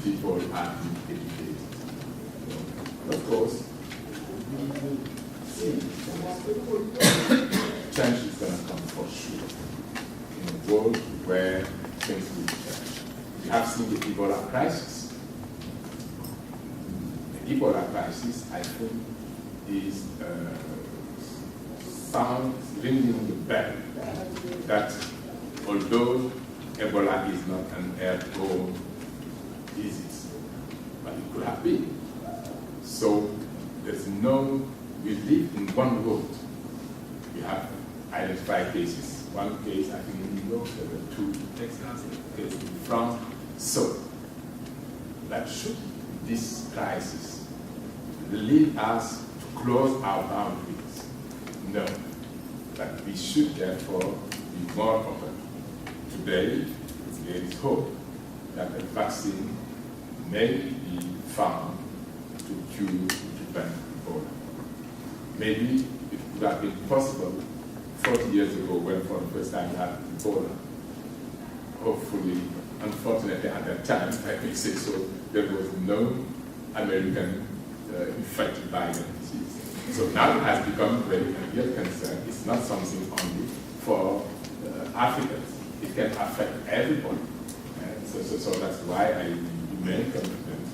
people are being educated. Of course, we will see change is going to come for sure in a world where things will change. We have seen the Ebola crisis. The Ebola crisis, I think, is ringing the bell that although Ebola is not an airborne disease, but it could have been. So there's we live in one world have identified cases. One case, I think in New York, there were 2 Texas, a case in France. So, that should this crisis lead us to close our boundaries? No. But we should therefore be more open. Today, there is hope that a vaccine may be found to cure, to prevent Ebola. Maybe it would have been possible 40 years ago when for the first time we had Ebola. Hopefully, unfortunately at that time, I may say so, there was no American infected by the disease. So now it has become a real concern. It's not something only for Africans. It can affect everybody. So that's why I remain confident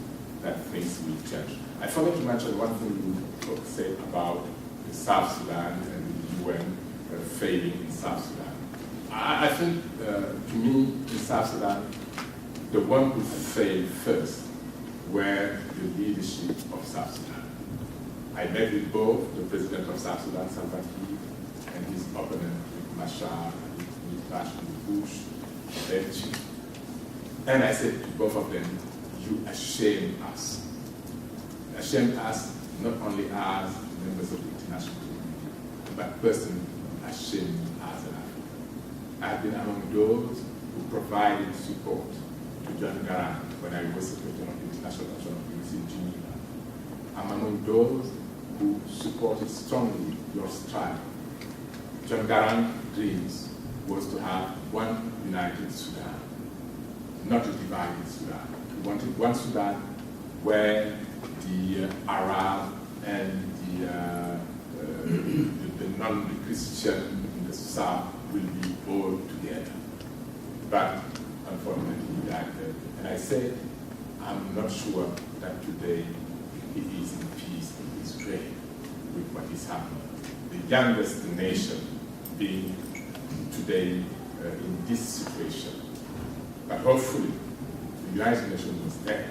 that things will change. I forgot to mention one thing you said about the South Sudan and the UN failing in South Sudan. I think, to me, in South Sudan, the one who failed first were the leadership of South Sudan. I met with both the president of South Sudan, Salva Kiir, and his opponent, Machar, with Bashir Bush, their chief. And I said to both of them, you ashame us. Ashame us not only as members of the international community, but personally ashame us as an African. I have been among those who provided support to John Garang when I was secretary of the International Commission of Peace in Geneva. I'm among those who supported strongly your struggle. John Garang's dreams was to have one united Sudan, not a divided Sudan. He wanted one Sudan where the Arab and the non-Christian in the South will be all together. But unfortunately, he died there. And I said, I'm not sure that today he is in peace in Israel with what is happening. The youngest nation being today in this situation. But hopefully, the United Nations was there.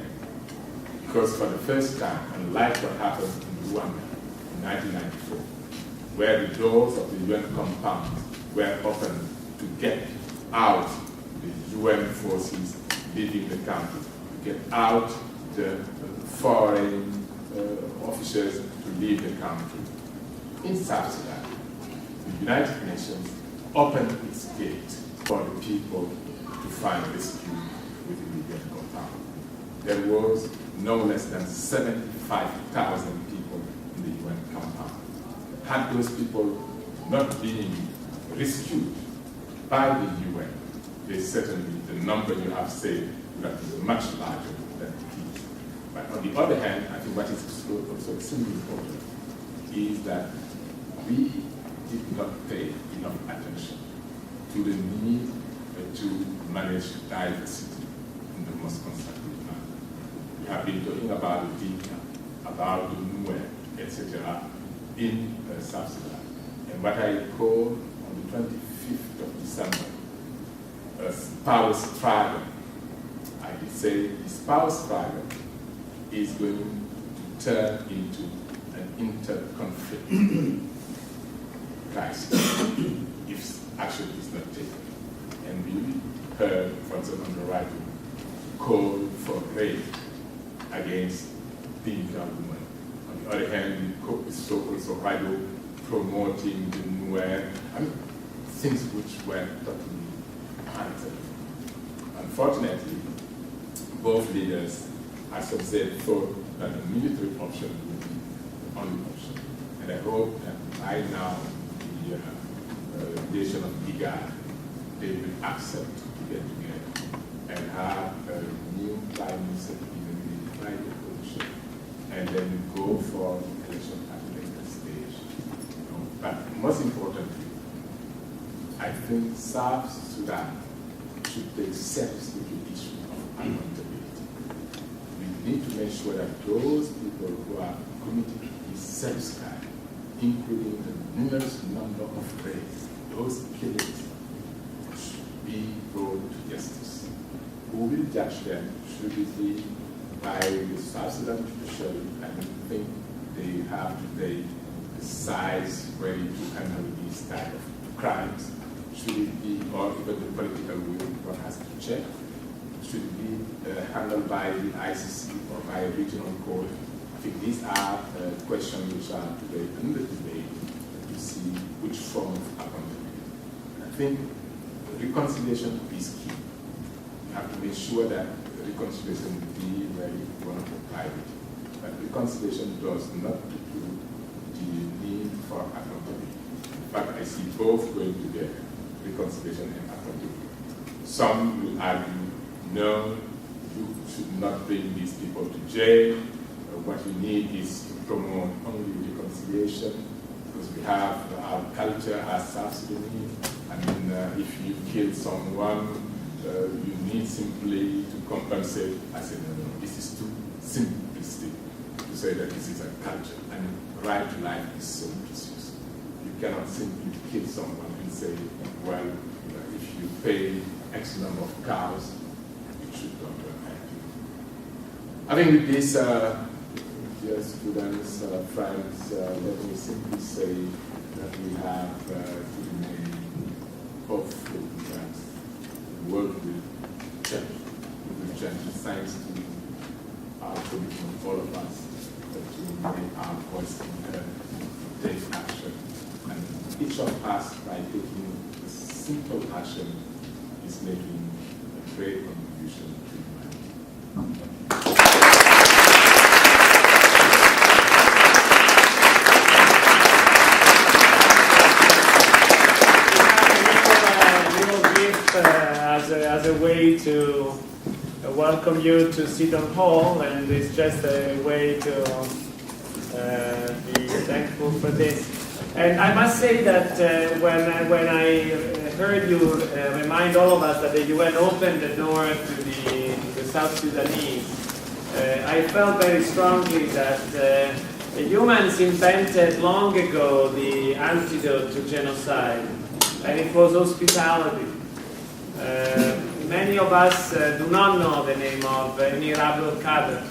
Because for the first time, unlike what happened in Rwanda in 1994, where the doors of the UN compound were open to get out the UN forces leaving the country, to get out the foreign officers to leave the country. In South Sudan, the United Nations opened its gate for the people to find rescue within the UN compound. There was no less than 75,000 people in the UN compound. Had those people not been rescued by the UN, they certainly, the number you have said, would have been much larger than it is. But on the other hand, I think what is also extremely important is that we did not pay enough attention to the need to manage diversity in the most constructive manner. We have been talking about the Dinka, about the Nuer, etc. in South Sudan. And what I call on the 25th of December a power struggle, I did say this power struggle is going to turn into an inter-conflict crisis if action is not taken. And we heard, for example, on the right, call for rape against Dinka women. On the other hand, we saw also radio promoting the Nuer, things which were totally unacceptable. Unfortunately, both leaders, as I said, thought that the military option would be the only option. And I hope that by now, the nation of IGAD, they will accept to get together and have a new prime minister in the right position, and then go for election at a later stage. But most importantly, I think South Sudan should take steps to the issue of accountability. We need to make sure that those people who are committed to this self-crime, including the numerous number of rapes, those killings, should be brought to justice. Who will judge them? Should it be by the South Sudan judiciary? I don't think they have today size ready to handle these type of crimes? Should it be, or even the political will, one has to check, should it be handled by the ICC or by a regional court? I think these are questions which are today under debate to see which form of accountability. I think reconciliation is key. You have to make sure that reconciliation will be where you want to apply it. But reconciliation does not include the need for accountability. In fact, I see both going together, reconciliation and accountability. Some will argue, no, you should not bring these people to jail. What we need is to promote only reconciliation, because we have our culture as South Sudanese. I mean, if you kill someone, you need simply to compensate. I said, no, this is too simplistic to say that this is a culture. And right to life is so precious. You cannot simply kill someone and say, well, if you pay X number of cows, you should not act. I think with this, dear students, friends, let me simply say that we have to remain hopeful that the world will change. It will change thanks to our commitment, all of us, to make our voice heard, take action. And each of us, by taking a simple action, is making a great contribution to humanity. As a way to welcome you to Seton Hall, and it's just a way to be thankful for this. And I must say that when I heard you remind all of us that the UN opened the door to the South Sudanese, I felt very strongly that the humans invented long ago the antidote to genocide, and it was hospitality. Many of us do not know the name of Emir Abdel Kader,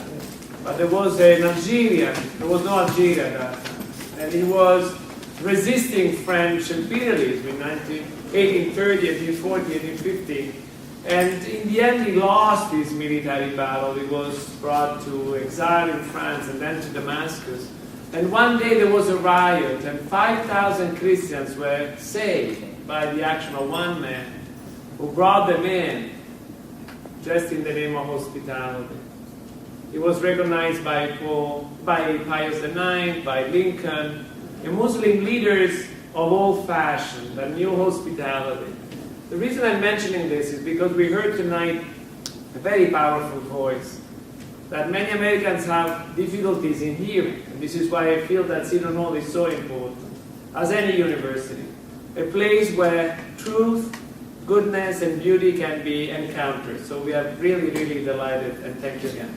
but there was an Algerian, there was no Algeria at that time, and he was resisting French imperialism in 1830, 1840, 1850, and in the end he lost his military battle. He was brought to exile in France and then to Damascus, and one day there was a riot and 5,000 Christians were saved by the action of one man who brought them in just in the name of hospitality. He was recognized by Pius IX, by Lincoln, and Muslim leaders of all fashion that knew hospitality. The reason I'm mentioning this is because we heard tonight a very powerful voice that many Americans have difficulties in hearing. And this is why I feel that Seton Hall is so important, as any university, a place where truth, goodness, and beauty can be encountered. So we are really, really delighted, and thank you again.